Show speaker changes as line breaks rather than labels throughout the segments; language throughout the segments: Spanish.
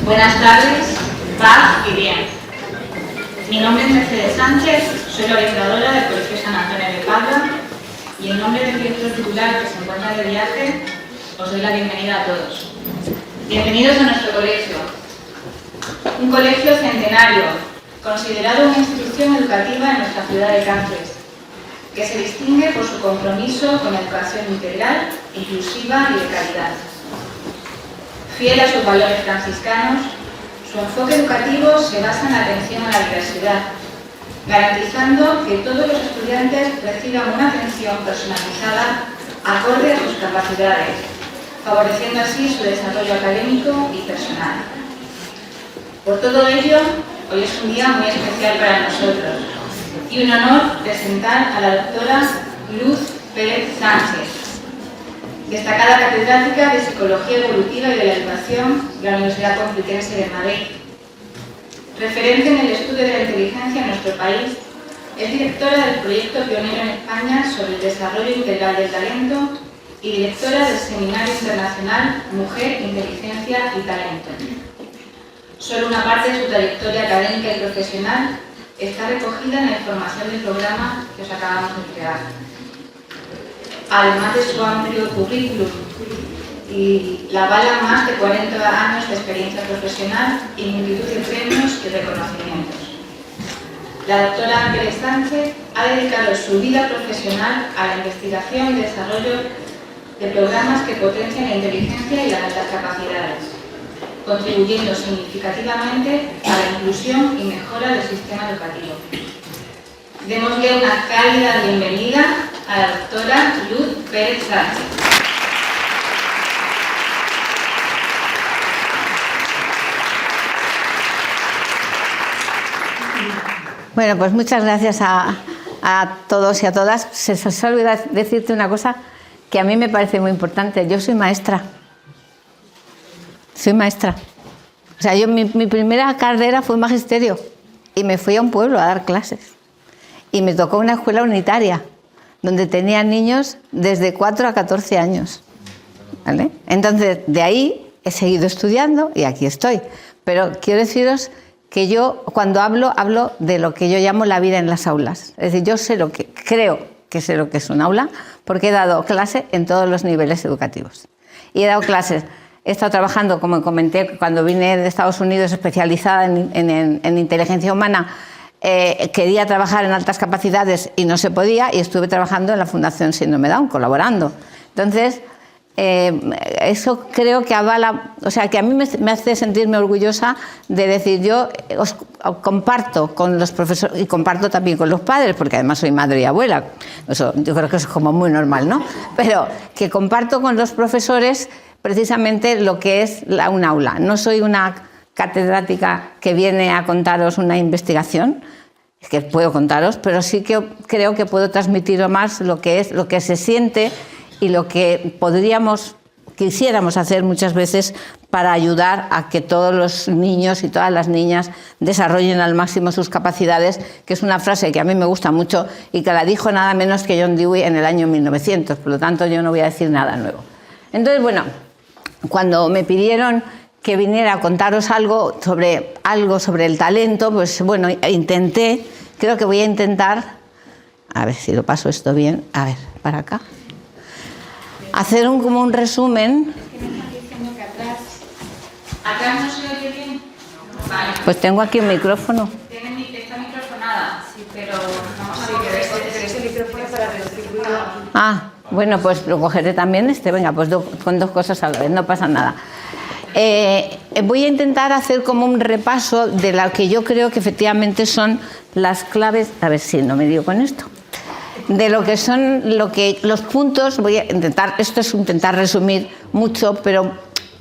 Buenas tardes, paz y bien. Mi nombre es Mercedes Sánchez, soy la orientadora del Colegio San Antonio de Padua y en nombre del director titular que se encuentra de viaje, os doy la bienvenida a todos. Bienvenidos a nuestro colegio, un colegio centenario, considerado una institución educativa en nuestra ciudad de Cáceres, que se distingue por su compromiso con la educación integral, inclusiva y de calidad. Fiel a sus valores franciscanos, su enfoque educativo se basa en la atención a la diversidad, garantizando que todos los estudiantes reciban una atención personalizada acorde a sus capacidades, favoreciendo así su desarrollo académico y personal. Por todo ello, hoy es un día muy especial para nosotros y un honor presentar a la doctora Luz Pérez Sánchez, destacada catedrática de Psicología Evolutiva y de la Educación de la Universidad Complutense de Madrid. Referente en el estudio de la inteligencia en nuestro país, es directora del proyecto pionero en España sobre el desarrollo integral del talento y directora del Seminario Internacional Mujer, Inteligencia y Talento. Solo una parte de su trayectoria académica y profesional está recogida en la información del programa que os acabamos de entregar. Además de su amplio currículum y la avalan más de 40 años de experiencia profesional y multitud de premios y reconocimientos. La doctora Pérez Sánchez ha dedicado su vida profesional a la investigación y desarrollo de programas que potencian la inteligencia y las altas capacidades, contribuyendo significativamente a la inclusión y mejora del sistema educativo. Démosle una cálida bienvenida a la doctora Luz Pérez Sánchez.
Bueno, pues muchas gracias a todos y a todas. Se os olvidó decirte una cosa que a mí me parece muy importante. Yo soy maestra. Soy maestra. O sea, mi primera carrera fue magisterio y me fui a un pueblo a dar clases. Y me tocó una escuela unitaria, donde tenía niños desde 4 a 14 años. ¿Vale? Entonces, de ahí he seguido estudiando y aquí estoy. Pero quiero deciros que yo, cuando hablo de lo que yo llamo la vida en las aulas. Es decir, yo creo que sé lo que es un aula, porque he dado clase en todos los niveles educativos. Y he dado clases. He estado trabajando, como comenté, cuando vine de Estados Unidos, especializada en inteligencia humana. Quería trabajar en altas capacidades y no se podía, y estuve trabajando en la Fundación Síndrome Down, colaborando. Entonces, eso creo que avala, o sea, que a mí me hace sentirme orgullosa de decir, yo os comparto con los profesores y comparto también con los padres, porque además soy madre y abuela. Eso, yo creo que es como muy normal, ¿no? Pero que comparto con los profesores precisamente lo que es un aula. No soy una catedrática que viene a contaros una investigación, que puedo contaros, pero sí que creo que puedo transmitiros más lo que se siente y lo que quisiéramos hacer muchas veces para ayudar a que todos los niños y todas las niñas desarrollen al máximo sus capacidades, que es una frase que a mí me gusta mucho y que la dijo nada menos que John Dewey en el año 1900, por lo tanto yo no voy a decir nada nuevo. Entonces, bueno, cuando me pidieron que viniera a contaros algo sobre el talento, pues bueno, creo que voy a intentar, a ver si lo paso esto bien, a ver, para acá, hacer como un resumen.
Es que me están diciendo que atrás no se oye bien. Vale.
Pues tengo aquí un micrófono.
Está microfonada, sí, pero vamos a ver.
Ese micrófono para reducir ruido.
Ah, bueno, pues lo cogeré también venga, pues con dos cosas a la vez, no pasa nada. Voy a intentar hacer como un repaso de lo que yo creo que efectivamente son las claves, a ver si no me dio con esto, de lo que son los puntos. Voy a intentar, esto es intentar resumir mucho, pero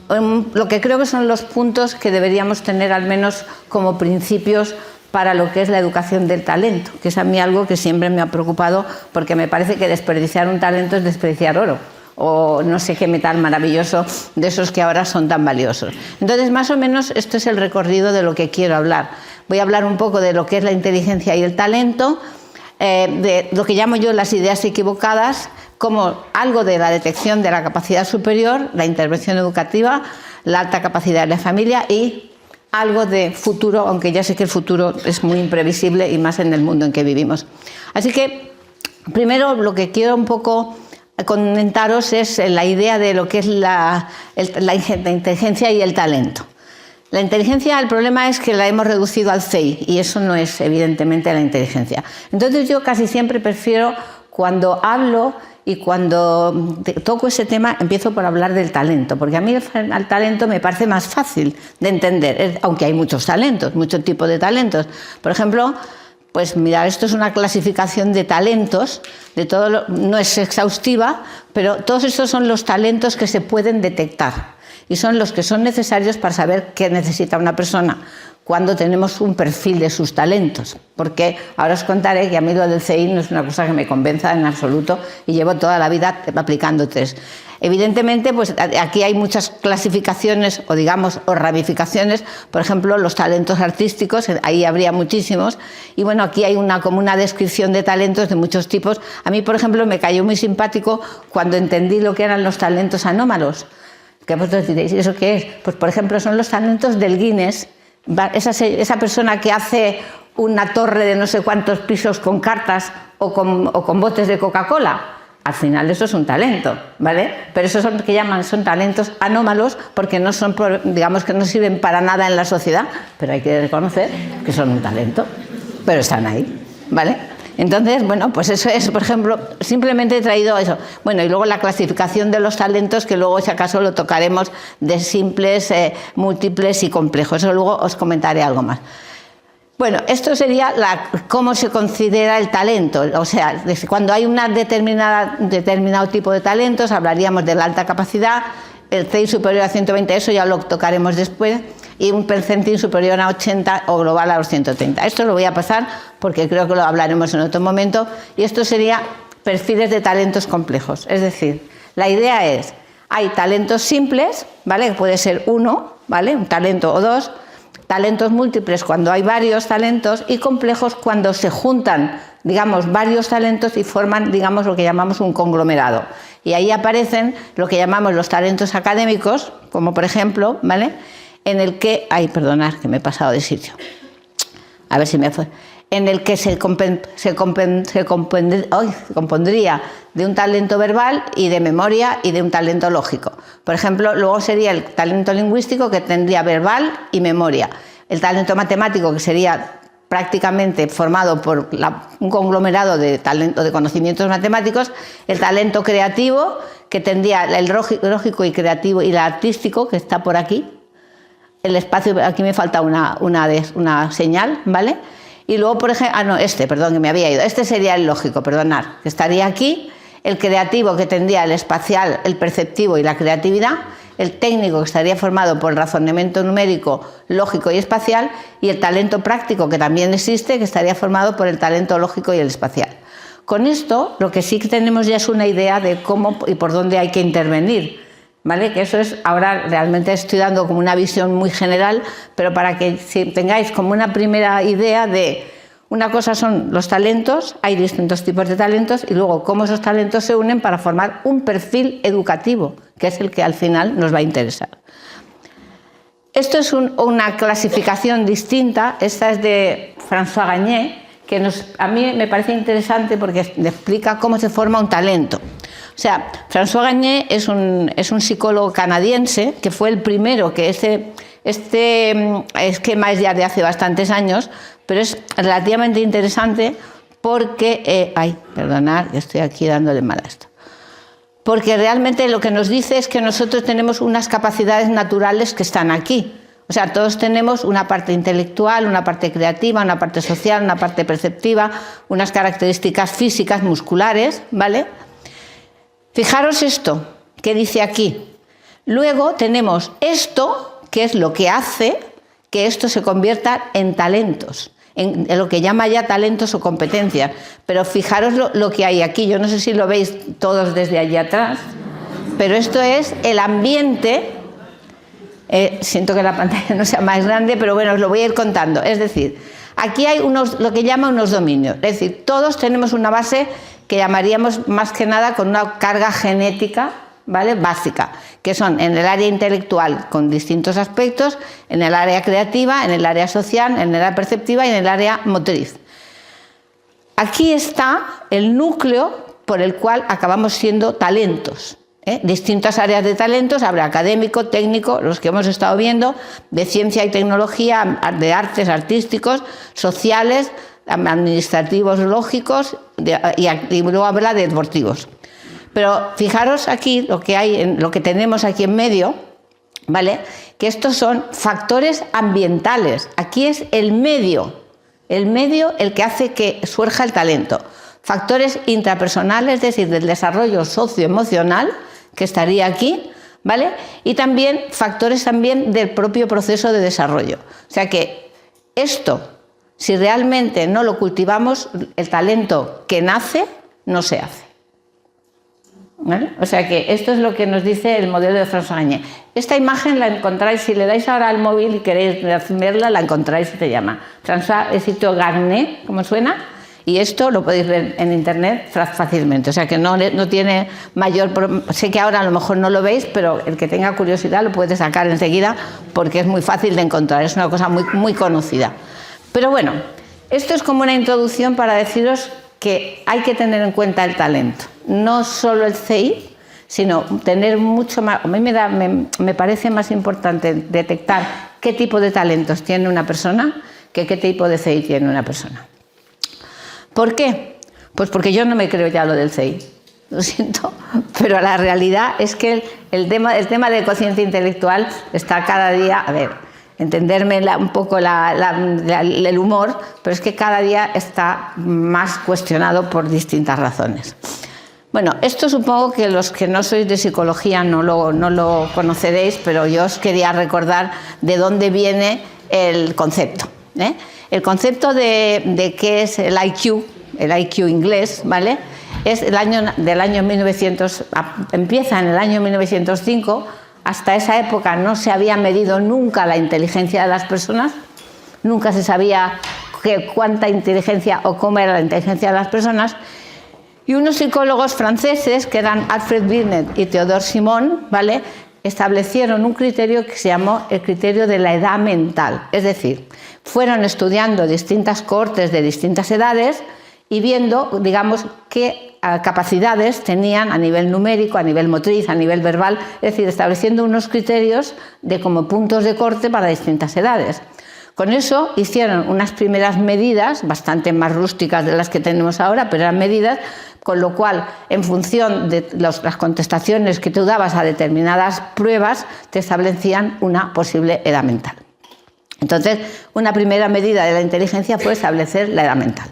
lo que creo que son los puntos que deberíamos tener al menos como principios para lo que es la educación del talento, que es a mí algo que siempre me ha preocupado, porque me parece que desperdiciar un talento es desperdiciar oro, o no sé qué metal maravilloso de esos que ahora son tan valiosos. Entonces, más o menos, esto es el recorrido de lo que quiero hablar. Voy a hablar un poco de lo que es la inteligencia y el talento, de lo que llamo yo las ideas equivocadas, como algo de la detección de la capacidad superior, la intervención educativa, la alta capacidad de la familia y algo de futuro, aunque ya sé que el futuro es muy imprevisible y más en el mundo en que vivimos. Así que, primero, lo que quiero un poco comentaros es la idea de lo que es la inteligencia y el talento. La inteligencia, el problema es que la hemos reducido al CEI y eso no es evidentemente la inteligencia. Entonces yo casi siempre prefiero, cuando hablo y cuando toco ese tema, empiezo por hablar del talento, porque a mí el talento me parece más fácil de entender, aunque hay muchos talentos, muchos tipos de talentos. Por ejemplo, pues mira, esto es una clasificación de talentos, no es exhaustiva, pero todos estos son los talentos que se pueden detectar y son los que son necesarios para saber qué necesita una persona cuando tenemos un perfil de sus talentos. Porque ahora os contaré que a mí lo del CI no es una cosa que me convenza en absoluto y llevo toda la vida aplicando test. Evidentemente, pues aquí hay muchas clasificaciones o ramificaciones, por ejemplo, los talentos artísticos, ahí habría muchísimos, y bueno, aquí hay como una descripción de talentos de muchos tipos. A mí, por ejemplo, me cayó muy simpático cuando entendí lo que eran los talentos anómalos, que vosotros diréis, ¿y eso qué es? Pues, por ejemplo, son los talentos del Guinness, esa persona que hace una torre de no sé cuántos pisos con cartas o con botes de Coca-Cola. Al final eso es un talento, ¿vale? Pero esos son talentos anómalos porque no son, digamos que no sirven para nada en la sociedad, pero hay que reconocer que son un talento, pero están ahí, ¿vale? Entonces, bueno, pues eso es, por ejemplo, simplemente he traído eso. Bueno, y luego la clasificación de los talentos, que luego si acaso lo tocaremos de simples, múltiples y complejos. Eso luego os comentaré algo más. Bueno, esto sería cómo se considera el talento. O sea, cuando hay un determinado tipo de talentos, hablaríamos de la alta capacidad, el CI superior a 120, eso ya lo tocaremos después, y un percentil superior a 80 o global a los 130. Esto lo voy a pasar porque creo que lo hablaremos en otro momento, y esto sería perfiles de talentos complejos. Es decir, la idea es, hay talentos simples, ¿vale? Que puede ser uno, ¿vale? Un talento o dos, talentos múltiples cuando hay varios talentos, y complejos cuando se juntan, digamos, varios talentos y forman, digamos, lo que llamamos un conglomerado. Y ahí aparecen lo que llamamos los talentos académicos, como por ejemplo, ¿vale? En el que, perdonad, que me he pasado de sitio, a ver si me fue, en el que se compondría de un talento verbal y de memoria y de un talento lógico. Por ejemplo, luego sería el talento lingüístico, que tendría verbal y memoria. El talento matemático, que sería prácticamente formado por un conglomerado de conocimientos matemáticos. El talento creativo, que tendría el lógico y creativo, y el artístico, que está por aquí. El espacio, aquí me falta una señal, ¿vale? Y luego, por ejemplo, perdón, que me había ido. Este sería el lógico, perdonad, que estaría aquí. El creativo, que tendría el espacial, el perceptivo y la creatividad. El técnico, que estaría formado por el razonamiento numérico, lógico y espacial. Y el talento práctico, que también existe, que estaría formado por el talento lógico y el espacial. Con esto, lo que sí que tenemos ya es una idea de cómo y por dónde hay que intervenir, ¿vale? Que eso es, ahora realmente estoy dando como una visión muy general, pero para que tengáis como una primera idea de, una cosa son los talentos, hay distintos tipos de talentos, y luego cómo esos talentos se unen para formar un perfil educativo, que es el que al final nos va a interesar. Esto es una clasificación distinta, esta es de François Gagné, que a mí me parece interesante porque explica cómo se forma un talento. O sea, François Gagné es un psicólogo canadiense que fue el primero que este esquema es ya de hace bastantes años, pero es relativamente interesante porque... perdonad, estoy aquí dándole mal a esto. Porque realmente lo que nos dice es que nosotros tenemos unas capacidades naturales que están aquí. O sea, todos tenemos una parte intelectual, una parte creativa, una parte social, una parte perceptiva, unas características físicas, musculares, ¿vale? Fijaros esto que dice aquí. Luego tenemos esto, que es lo que hace que esto se convierta en talentos, en lo que llama ya talentos o competencias. Pero fijaros lo que hay aquí. Yo no sé si lo veis todos desde allí atrás, pero esto es el ambiente. Siento que la pantalla no sea más grande, pero bueno, os lo voy a ir contando. Es decir, aquí hay lo que llama unos dominios. Es decir, todos tenemos una base que llamaríamos más que nada con una carga genética, ¿vale? Básica, que son en el área intelectual con distintos aspectos, en el área creativa, en el área social, en el área perceptiva y en el área motriz. Aquí está el núcleo por el cual acabamos siendo talentos. Distintas áreas de talentos, habrá académico, técnico, los que hemos estado viendo, de ciencia y tecnología, de artes artísticos, sociales, administrativos, lógicos, y luego habla de deportivos. Pero fijaros aquí lo que hay, lo que tenemos aquí en medio, ¿vale? Que estos son factores ambientales. Aquí es el medio el que hace que surja el talento. Factores intrapersonales, es decir, del desarrollo socioemocional, que estaría aquí, ¿vale? Y también factores también del propio proceso de desarrollo. O sea que esto, si realmente no lo cultivamos, el talento que nace no se hace. ¿Vale? O sea que esto es lo que nos dice el modelo de François Gagné. Esta imagen la encontráis, si le dais ahora al móvil y queréis verla, la encontráis y se llama François Gagné, ¿cómo suena? Y esto lo podéis ver en internet fácilmente, o sea que no tiene mayor... Sé que ahora a lo mejor no lo veis, pero el que tenga curiosidad lo puede sacar enseguida porque es muy fácil de encontrar, es una cosa muy, muy conocida. Pero bueno, esto es como una introducción para deciros que hay que tener en cuenta el talento, no solo el CI, sino tener mucho más... A mí me parece más importante detectar qué tipo de talentos tiene una persona que qué tipo de CI tiene una persona. ¿Por qué? Pues porque yo no me creo ya lo del CI, lo siento, pero la realidad es que el tema del cociente intelectual está cada día, a ver, entenderme un poco el humor, pero es que cada día está más cuestionado por distintas razones. Bueno, esto supongo que los que no sois de psicología no lo conoceréis, pero yo os quería recordar de dónde viene el concepto, ¿eh? El concepto de qué es el IQ inglés, ¿vale? Es del año 1900, empieza en el año 1905, hasta esa época no se había medido nunca la inteligencia de las personas, nunca se sabía cuánta inteligencia o cómo era la inteligencia de las personas, y unos psicólogos franceses, que eran Alfred Binet y Theodore Simon, ¿vale?, establecieron un criterio que se llamó el criterio de la edad mental, es decir, fueron estudiando distintas cohortes de distintas edades y viendo, digamos, qué capacidades tenían a nivel numérico, a nivel motriz, a nivel verbal, es decir, estableciendo unos criterios de como puntos de corte para distintas edades. Con eso hicieron unas primeras medidas, bastante más rústicas de las que tenemos ahora, pero eran medidas, con lo cual, en función de las contestaciones que tú dabas a determinadas pruebas, te establecían una posible edad mental. Entonces, una primera medida de la inteligencia fue establecer la edad mental.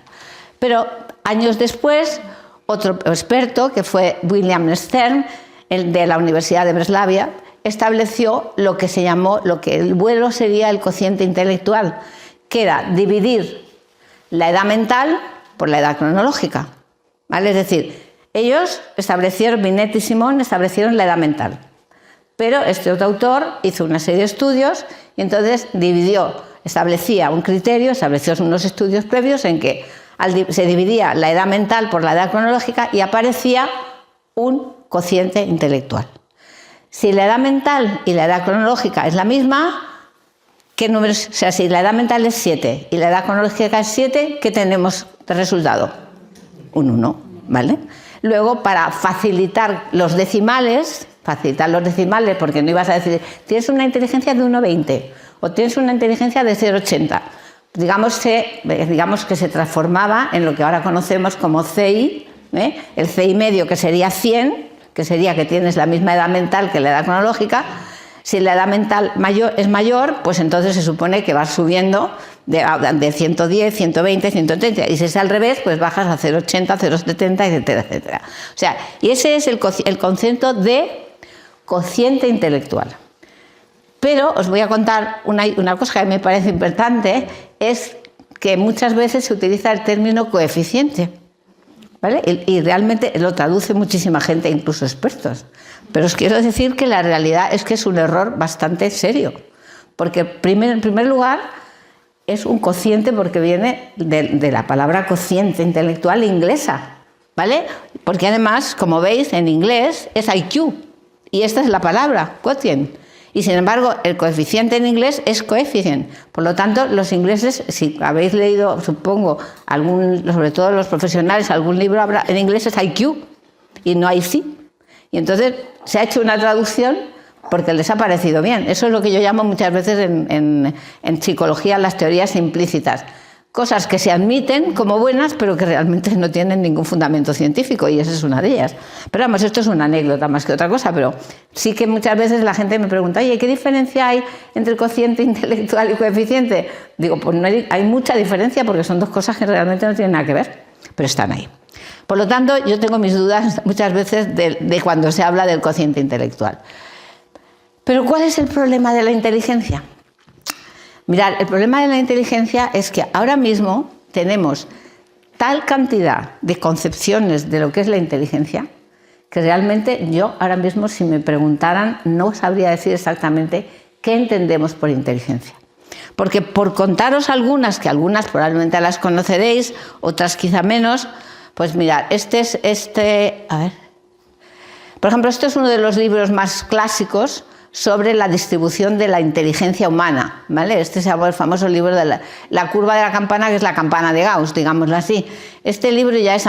Pero años después, otro experto, que fue William Stern, el de la Universidad de Breslavia, estableció lo que se llamó, lo que el vuelo sería el cociente intelectual, que era dividir la edad mental por la edad cronológica, ¿vale? Es decir, ellos establecieron, Binet y Simon establecieron la edad mental, pero este otro autor hizo una serie de estudios y entonces establecía un criterio, estableció unos estudios previos en que se dividía la edad mental por la edad cronológica y aparecía un cociente intelectual. Si la edad mental y la edad cronológica es la misma, ¿qué números? O sea, si la edad mental es 7 y la edad cronológica es 7, ¿qué tenemos de resultado? Un 1, ¿vale? Luego, para facilitar los decimales, porque no ibas a decir, tienes una inteligencia de 1,20 o tienes una inteligencia de 0,80. Digamos que se transformaba en lo que ahora conocemos como CI, ¿eh? El CI medio, que sería 100, que sería que tienes la misma edad mental que la edad cronológica. Si la edad mental es mayor, pues entonces se supone que vas subiendo de 110, 120, 130. Y si es al revés, pues bajas a 0,80, 0,70, etcétera, etcétera. O sea, y ese es el concepto de cociente intelectual. Pero os voy a contar una cosa que me parece importante, es que muchas veces se utiliza el término coeficiente, ¿vale? Y realmente lo traduce muchísima gente, incluso expertos. Pero os quiero decir que la realidad es que es un error bastante serio, porque en primer lugar es un cociente porque viene de la palabra cociente intelectual inglesa, ¿vale? Porque además, como veis, en inglés es IQ, Y esta es la palabra, quotient. Y sin embargo, el coeficiente en inglés es coefficient. Por lo tanto, los ingleses, si habéis leído, supongo, sobre todo los profesionales, algún libro en inglés es IQ y no IC. Y entonces se ha hecho una traducción porque les ha parecido bien. Eso es lo que yo llamo muchas veces en psicología las teorías implícitas. Cosas que se admiten como buenas, pero que realmente no tienen ningún fundamento científico, y esa es una de ellas. Pero vamos, esto es una anécdota más que otra cosa, pero sí que muchas veces la gente me pregunta, oye, ¿qué diferencia hay entre cociente intelectual y coeficiente? Digo, pues no hay mucha diferencia porque son dos cosas que realmente no tienen nada que ver, pero están ahí. Por lo tanto, yo tengo mis dudas muchas veces de cuando se habla del cociente intelectual. Pero ¿cuál es el problema de la inteligencia? Mirad, el problema de la inteligencia es que ahora mismo tenemos tal cantidad de concepciones de lo que es la inteligencia que realmente yo ahora mismo, si me preguntaran, no sabría decir exactamente qué entendemos por inteligencia. Porque por contaros algunas, que algunas probablemente las conoceréis, otras quizá menos, pues mirad, por ejemplo, este es uno de los libros más clásicos sobre la distribución de la inteligencia humana, ¿vale? Este se llama el famoso libro de la curva de la campana, que es la campana de Gauss, digámoslo así. Este libro ya es...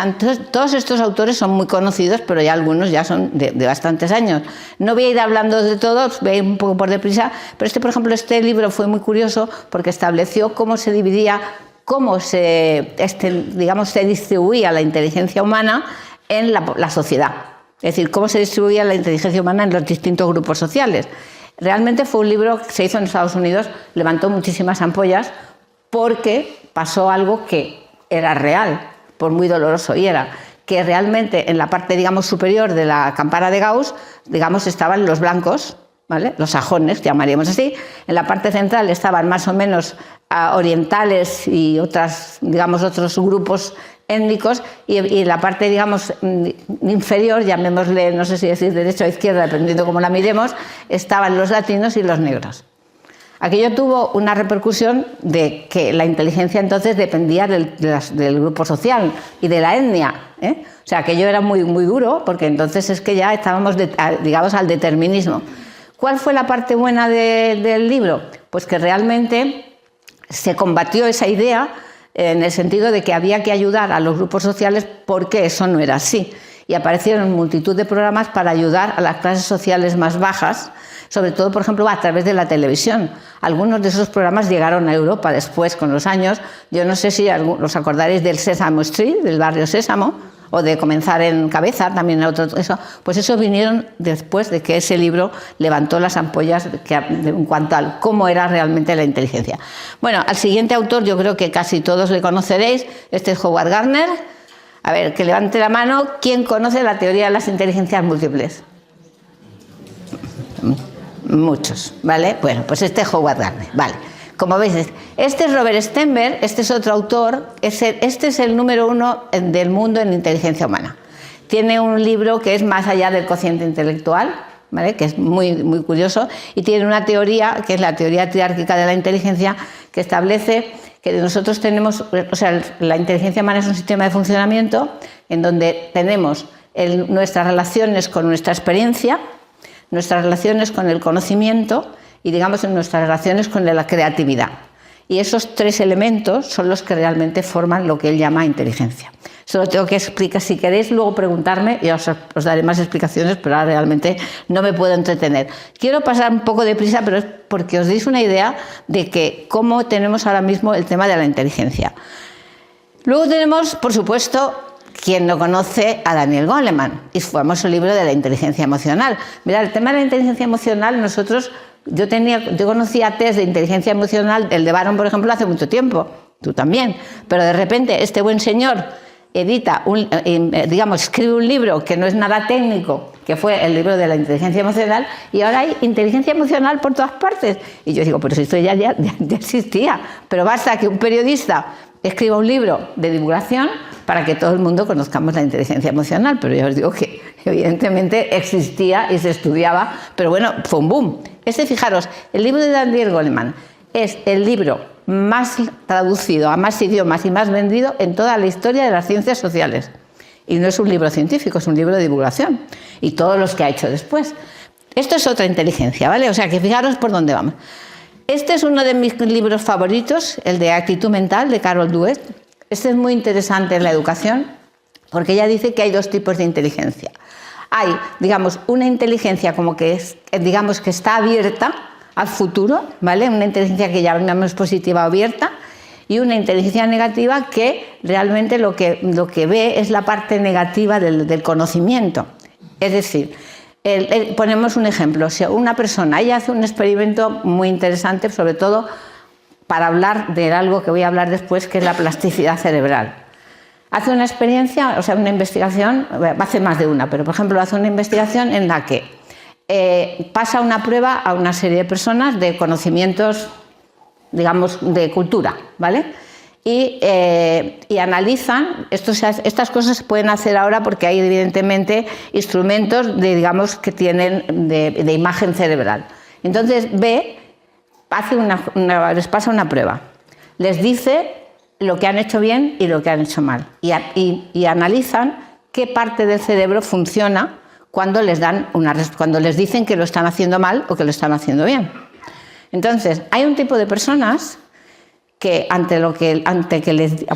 Todos estos autores son muy conocidos, pero ya algunos ya son de bastantes años. No voy a ir hablando de todos, voy a ir un poco por deprisa, pero por ejemplo, este libro fue muy curioso porque estableció cómo se dividía, cómo se distribuía la inteligencia humana en la sociedad. Es decir, cómo se distribuía la inteligencia humana en los distintos grupos sociales. Realmente fue un libro que se hizo en Estados Unidos, levantó muchísimas ampollas porque pasó algo que era real, por muy doloroso, y era que realmente en la parte, digamos, superior de la campana de Gauss, digamos, estaban los blancos, ¿vale? Los sajones, llamaríamos así. En la parte central estaban más o menos orientales y otros grupos étnicos, y en la parte, digamos, inferior, llamémosle, no sé si decir derecha o izquierda, dependiendo cómo la miremos, estaban los latinos y los negros. Aquello tuvo una repercusión de que la inteligencia entonces dependía del grupo social y de la etnia, ¿eh? O sea, aquello era muy, muy duro, porque entonces es que ya estábamos, digamos, al determinismo. ¿Cuál fue la parte buena del libro? Pues que realmente se combatió esa idea en el sentido de que había que ayudar a los grupos sociales porque eso no era así. Y aparecieron multitud de programas para ayudar a las clases sociales más bajas, sobre todo, por ejemplo, a través de la televisión. Algunos de esos programas llegaron a Europa después, con los años. Yo no sé si os acordaréis del Sesame Street, del barrio Sésamo, o de Comenzar en Cabeza, también eso. Pues eso vinieron después de que ese libro levantó las ampollas en cuanto a cómo era realmente la inteligencia. Bueno, al siguiente autor yo creo que casi todos le conoceréis. Este es Howard Gardner. A ver, que levante la mano. ¿Quién conoce la teoría de las inteligencias múltiples? Muchos, ¿vale? Bueno, pues este es Howard Gardner, vale. Como veis, este es Robert Stenberg, este es otro autor, este es el número 1 del mundo en inteligencia humana. Tiene un libro que es Más allá del cociente intelectual, ¿vale? Que es muy, muy curioso, y tiene una teoría, que es la teoría triárquica de la inteligencia, que establece que nosotros tenemos, o sea, la inteligencia humana es un sistema de funcionamiento en donde tenemos nuestras relaciones con nuestra experiencia, nuestras relaciones con el conocimiento y, digamos, en nuestras relaciones con la creatividad. Y esos tres elementos son los que realmente forman lo que él llama inteligencia. Eso lo tengo que explicar. Si queréis luego preguntarme, y os daré más explicaciones, pero ahora realmente no me puedo entretener. Quiero pasar un poco de prisa, pero es porque os deis una idea de que cómo tenemos ahora mismo el tema de la inteligencia. Luego tenemos, por supuesto, quien no conoce a Daniel Goleman y su famoso libro de la inteligencia emocional. Mirad, el tema de la inteligencia emocional, yo conocía test de inteligencia emocional, el de Baron, por ejemplo, hace mucho tiempo, tú también, pero de repente este buen señor escribe un libro que no es nada técnico, que fue el libro de la inteligencia emocional, y ahora hay inteligencia emocional por todas partes. Y yo digo, pero si esto ya existía, pero basta que un periodista escriba un libro de divulgación para que todo el mundo conozcamos la inteligencia emocional, pero ya os digo que evidentemente existía y se estudiaba, pero bueno, fue un boom. Fijaros, el libro de Daniel Goleman es el libro más traducido a más idiomas y más vendido en toda la historia de las ciencias sociales. Y no es un libro científico, es un libro de divulgación. Y todos los que ha hecho después. Esto es otra inteligencia, ¿vale? O sea, que fijaros por dónde vamos. Este es uno de mis libros favoritos, el de Actitud Mental, de Carol Dweck. Este es muy interesante en la educación, porque ella dice que hay dos tipos de inteligencia. Hay, digamos, una inteligencia como que es, digamos, que está abierta al futuro, ¿vale? Una inteligencia que llamamos positiva o abierta, y una inteligencia negativa que realmente lo que ve es la parte negativa del conocimiento. Es decir, ponemos un ejemplo. Si una persona, ella hace un experimento muy interesante, sobre todo para hablar de algo que voy a hablar después, que es la plasticidad cerebral. Hace una experiencia, o sea, una investigación, hace más de una, pero por ejemplo hace una investigación en la que pasa una prueba a una serie de personas de conocimientos, digamos, de cultura, ¿vale? Y analizan, estas cosas se pueden hacer ahora porque hay evidentemente instrumentos digamos, que tienen de imagen cerebral. Entonces les pasa una prueba, les dice lo que han hecho bien y lo que han hecho mal, y analizan qué parte del cerebro funciona cuando les dicen que lo están haciendo mal o que lo están haciendo bien. Entonces, hay un tipo de personas que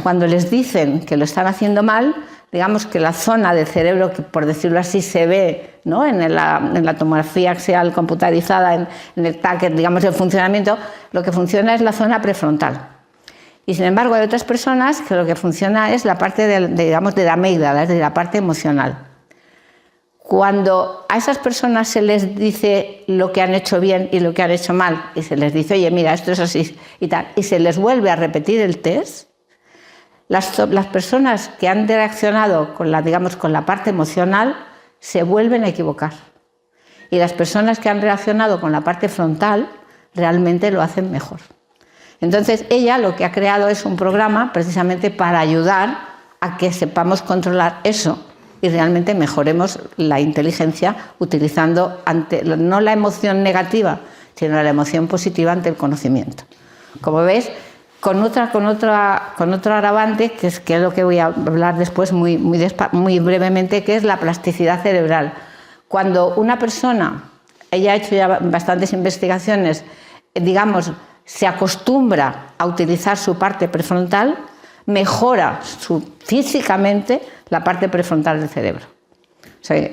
cuando les dicen que lo están haciendo mal, digamos que la zona del cerebro que, por decirlo así, se ve, ¿no?, en la tomografía axial computarizada, en el TAC, digamos, el funcionamiento, lo que funciona es la zona prefrontal. Y sin embargo hay otras personas que lo que funciona es la parte digamos, de la amígdala, es de la parte emocional. Cuando a esas personas se les dice lo que han hecho bien y lo que han hecho mal, y se les dice, oye, mira, esto es así y tal, y se les vuelve a repetir el test, las personas que han reaccionado con la parte emocional se vuelven a equivocar. Y las personas que han reaccionado con la parte frontal realmente lo hacen mejor. Entonces, ella lo que ha creado es un programa precisamente para ayudar a que sepamos controlar eso y realmente mejoremos la inteligencia utilizando no la emoción negativa, sino la emoción positiva ante el conocimiento. Como veis, con otro agravante, que es lo que voy a hablar después muy brevemente, que es la plasticidad cerebral. Cuando una persona, ella ha hecho ya bastantes investigaciones, digamos, se acostumbra a utilizar su parte prefrontal, mejora físicamente la parte prefrontal del cerebro. O sea,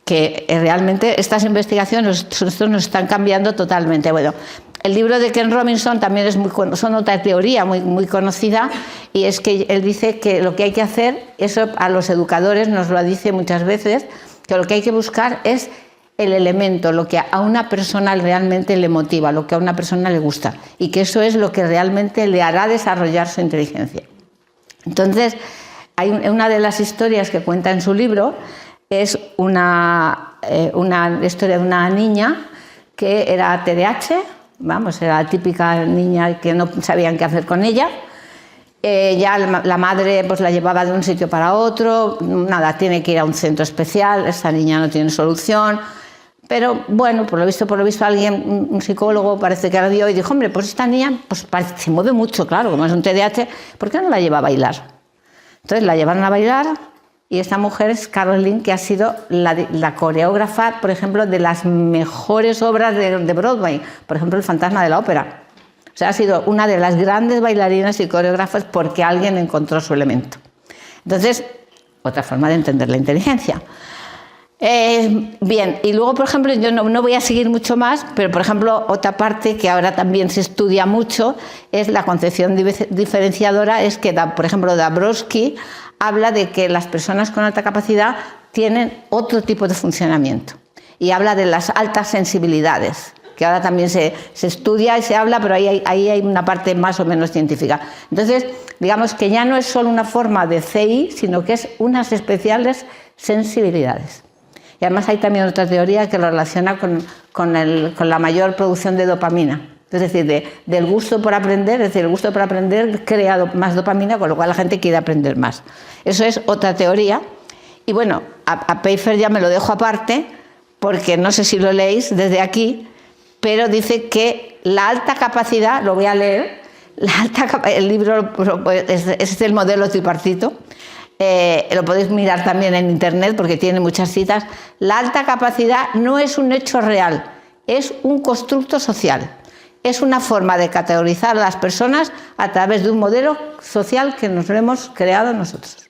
que realmente estas investigaciones nos están cambiando totalmente. Bueno, el libro de Ken Robinson también son otra teoría muy conocida, y es que él dice que lo que hay que hacer, eso a los educadores nos lo dice muchas veces, que lo que hay que buscar es el elemento, lo que a una persona realmente le motiva, lo que a una persona le gusta, y que eso es lo que realmente le hará desarrollar su inteligencia. Entonces, una de las historias que cuenta en su libro es una historia de una niña que era TDAH, vamos, era la típica niña que no sabían qué hacer con ella. Ya la madre pues la llevaba de un sitio para otro, nada, tiene que ir a un centro especial, esta niña no tiene solución. Pero bueno, por lo visto alguien, un psicólogo parece que la vio y dijo, hombre, pues esta niña pues se mueve mucho, claro, como es un TDAH, ¿por qué no la lleva a bailar? Entonces la llevaron a bailar, y esta mujer es Caroline, que ha sido la coreógrafa, por ejemplo, de las mejores obras de Broadway, por ejemplo, El fantasma de la ópera. O sea, ha sido una de las grandes bailarinas y coreógrafas porque alguien encontró su elemento. Entonces, otra forma de entender la inteligencia. Bien, y luego, por ejemplo, yo no voy a seguir mucho más, pero, por ejemplo, otra parte que ahora también se estudia mucho es la concepción diferenciadora, es que, por ejemplo, Dabrowski habla de que las personas con alta capacidad tienen otro tipo de funcionamiento, y habla de las altas sensibilidades, que ahora también se estudia y se habla, pero ahí hay una parte más o menos científica. Entonces, digamos que ya no es solo una forma de CI, sino que es unas especiales sensibilidades. Y además hay también otra teoría que lo relaciona con la mayor producción de dopamina. Es decir, del gusto por aprender, es decir, el gusto por aprender crea más dopamina, con lo cual la gente quiere aprender más. Eso es otra teoría. Y bueno, a Pfeiffer ya me lo dejo aparte, porque no sé si lo leéis desde aquí, pero dice que la alta capacidad, lo voy a leer, el libro es el modelo tripartito, lo podéis mirar también en internet porque tiene muchas citas, la alta capacidad no es un hecho real, es un constructo social. Es una forma de categorizar a las personas a través de un modelo social que nos hemos creado nosotros.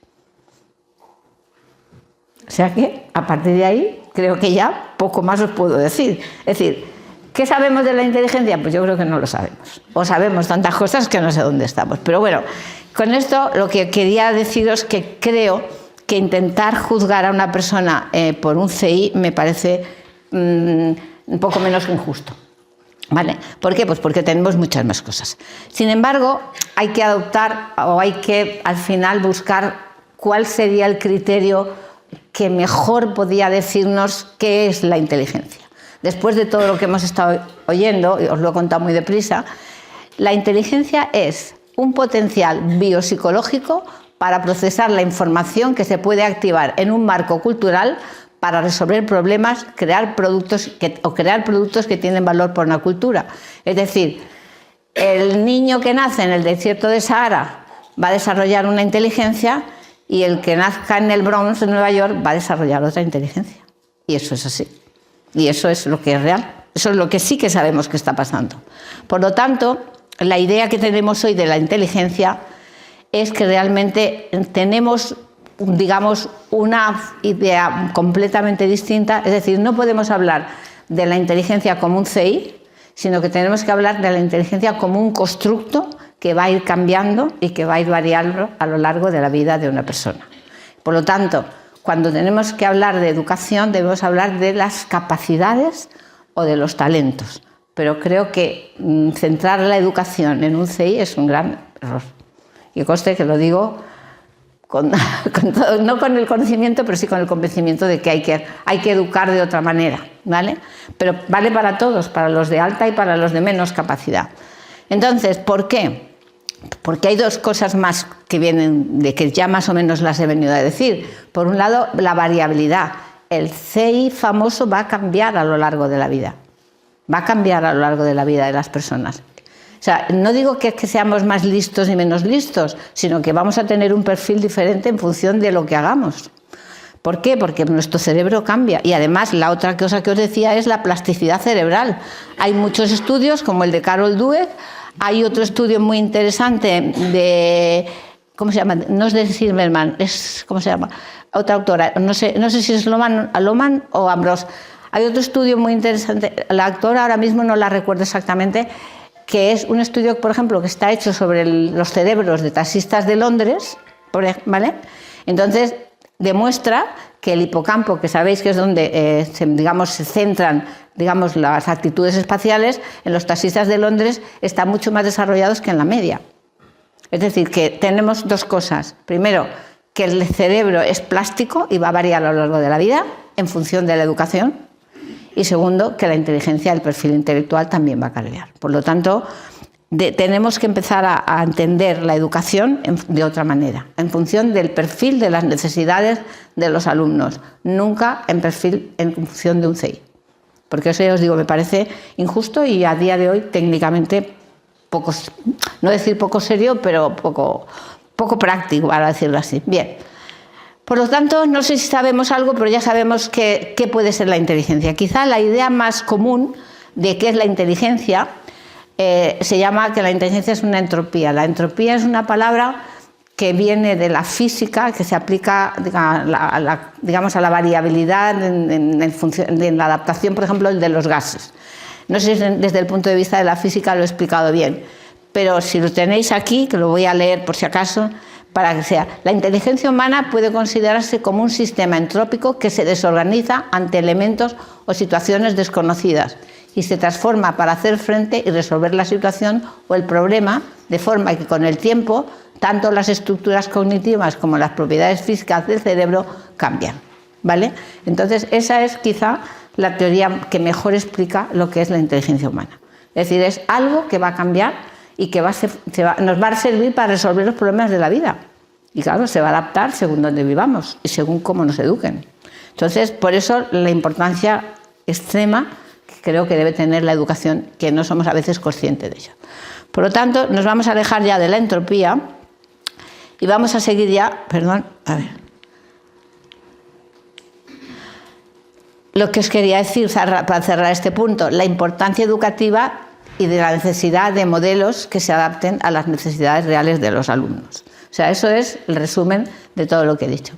O sea que, a partir de ahí, creo que ya poco más os puedo decir. Es decir, ¿qué sabemos de la inteligencia? Pues yo creo que no lo sabemos. O sabemos tantas cosas que no sé dónde estamos. Pero bueno, con esto lo que quería deciros es que creo que intentar juzgar a una persona por un CI me parece un poco menos que injusto. ¿Vale? ¿Por qué? Pues porque tenemos muchas más cosas. Sin embargo, hay que adoptar o hay que al final buscar cuál sería el criterio que mejor podía decirnos qué es la inteligencia. Después de todo lo que hemos estado oyendo, y os lo he contado muy deprisa, la inteligencia es un potencial biopsicológico para procesar la información que se puede activar en un marco cultural para resolver problemas, crear productos que tienen valor por una cultura. Es decir, el niño que nace en el desierto de Sahara va a desarrollar una inteligencia y el que nazca en el Bronx, en Nueva York, va a desarrollar otra inteligencia. Y eso es así. Y eso es lo que es real. Eso es lo que sí que sabemos que está pasando. Por lo tanto, la idea que tenemos hoy de la inteligencia es que realmente tenemos, digamos, una idea completamente distinta. Es decir, no podemos hablar de la inteligencia como un CI, sino que tenemos que hablar de la inteligencia como un constructo que va a ir cambiando y que va a ir variando a lo largo de la vida de una persona. Por lo tanto, cuando tenemos que hablar de educación, debemos hablar de las capacidades o de los talentos. Pero creo que centrar la educación en un CI es un gran error. Y conste que lo digo no con el conocimiento, pero sí con el convencimiento de que hay que educar de otra manera, ¿vale? Pero vale para todos, para los de alta y para los de menos capacidad. Entonces, ¿por qué? Porque hay dos cosas más que vienen de que ya más o menos las he venido a decir. Por un lado, la variabilidad. El CI famoso va a cambiar a lo largo de la vida. Va a cambiar a lo largo de la vida de las personas. O sea, no digo que seamos más listos ni menos listos, sino que vamos a tener un perfil diferente en función de lo que hagamos. ¿Por qué? Porque nuestro cerebro cambia. Y además, la otra cosa que os decía es la plasticidad cerebral. Hay muchos estudios, como el de Carol Dweck. Hay otro estudio muy interesante de... ¿Cómo se llama? No es de Zimmerman, es... ¿Cómo se llama? Otra autora. No sé si es Lohmann o Ambrose. Hay otro estudio muy interesante. La autora ahora mismo no la recuerdo exactamente, que es un estudio, por ejemplo, que está hecho sobre los cerebros de taxistas de Londres, ¿vale? Entonces, demuestra que el hipocampo, que sabéis que es donde se centran, digamos, las actitudes espaciales, en los taxistas de Londres están mucho más desarrollados que en la media. Es decir, que tenemos dos cosas. Primero, que el cerebro es plástico y va a variar a lo largo de la vida en función de la educación. Y segundo, que la inteligencia, el perfil intelectual también va a cambiar. Por lo tanto, tenemos que empezar a entender la educación de otra manera, en función del perfil de las necesidades de los alumnos, nunca en función de un CI. Porque eso ya os digo, me parece injusto y a día de hoy técnicamente poco, no decir poco serio, pero poco práctico, para decirlo así. Bien. Por lo tanto, no sé si sabemos algo, pero ya sabemos qué puede ser la inteligencia. Quizá la idea más común de qué es la inteligencia se llama que la inteligencia es una entropía. La entropía es una palabra que viene de la física, que se aplica a la variabilidad en la adaptación, por ejemplo, de los gases. No sé si desde el punto de vista de la física lo he explicado bien, pero si lo tenéis aquí, que lo voy a leer por si acaso, para que sea. La inteligencia humana puede considerarse como un sistema entrópico que se desorganiza ante elementos o situaciones desconocidas y se transforma para hacer frente y resolver la situación o el problema, de forma que con el tiempo tanto las estructuras cognitivas como las propiedades físicas del cerebro cambian, ¿vale? Entonces, esa es quizá la teoría que mejor explica lo que es la inteligencia humana. Es decir, es algo que va a cambiar y que nos va a servir para resolver los problemas de la vida. Y claro, se va a adaptar según donde vivamos y según cómo nos eduquen. Entonces, por eso la importancia extrema que creo que debe tener la educación, que no somos a veces conscientes de ello. Por lo tanto, nos vamos a alejar ya de la entropía y vamos a seguir ya, A ver. Lo que os quería decir para cerrar este punto, la importancia educativa y de la necesidad de modelos que se adapten a las necesidades reales de los alumnos. O sea, eso es el resumen de todo lo que he dicho.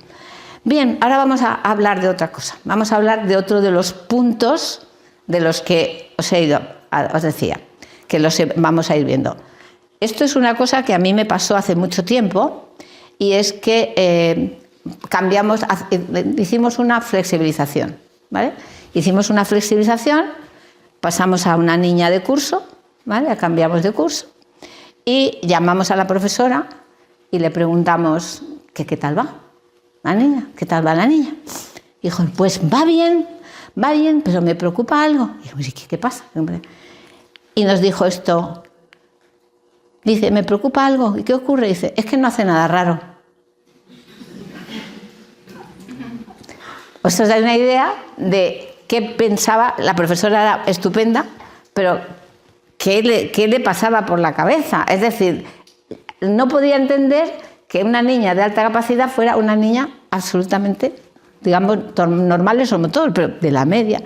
Bien, ahora vamos a hablar de otra cosa. Vamos a hablar de otro de los puntos de los que os decía, que vamos a ir viendo. Esto es una cosa que a mí me pasó hace mucho tiempo y es que hicimos una flexibilización, ¿vale? Hicimos una flexibilización, pasamos a una niña de curso, ¿vale? Cambiamos de curso y llamamos a la profesora y le preguntamos que qué tal va la niña, qué tal va la niña. Dijo, pues va bien, pero me preocupa algo. Y dijimos, ¿qué pasa? Y nos dijo esto, dice, me preocupa algo. ¿Y qué ocurre? Dice, es que no hace nada raro. Os dais una idea de qué pensaba, la profesora era estupenda, pero qué le pasaba por la cabeza. Es decir, no podía entender que una niña de alta capacidad fuera una niña absolutamente, digamos, normales o todos, pero de la media.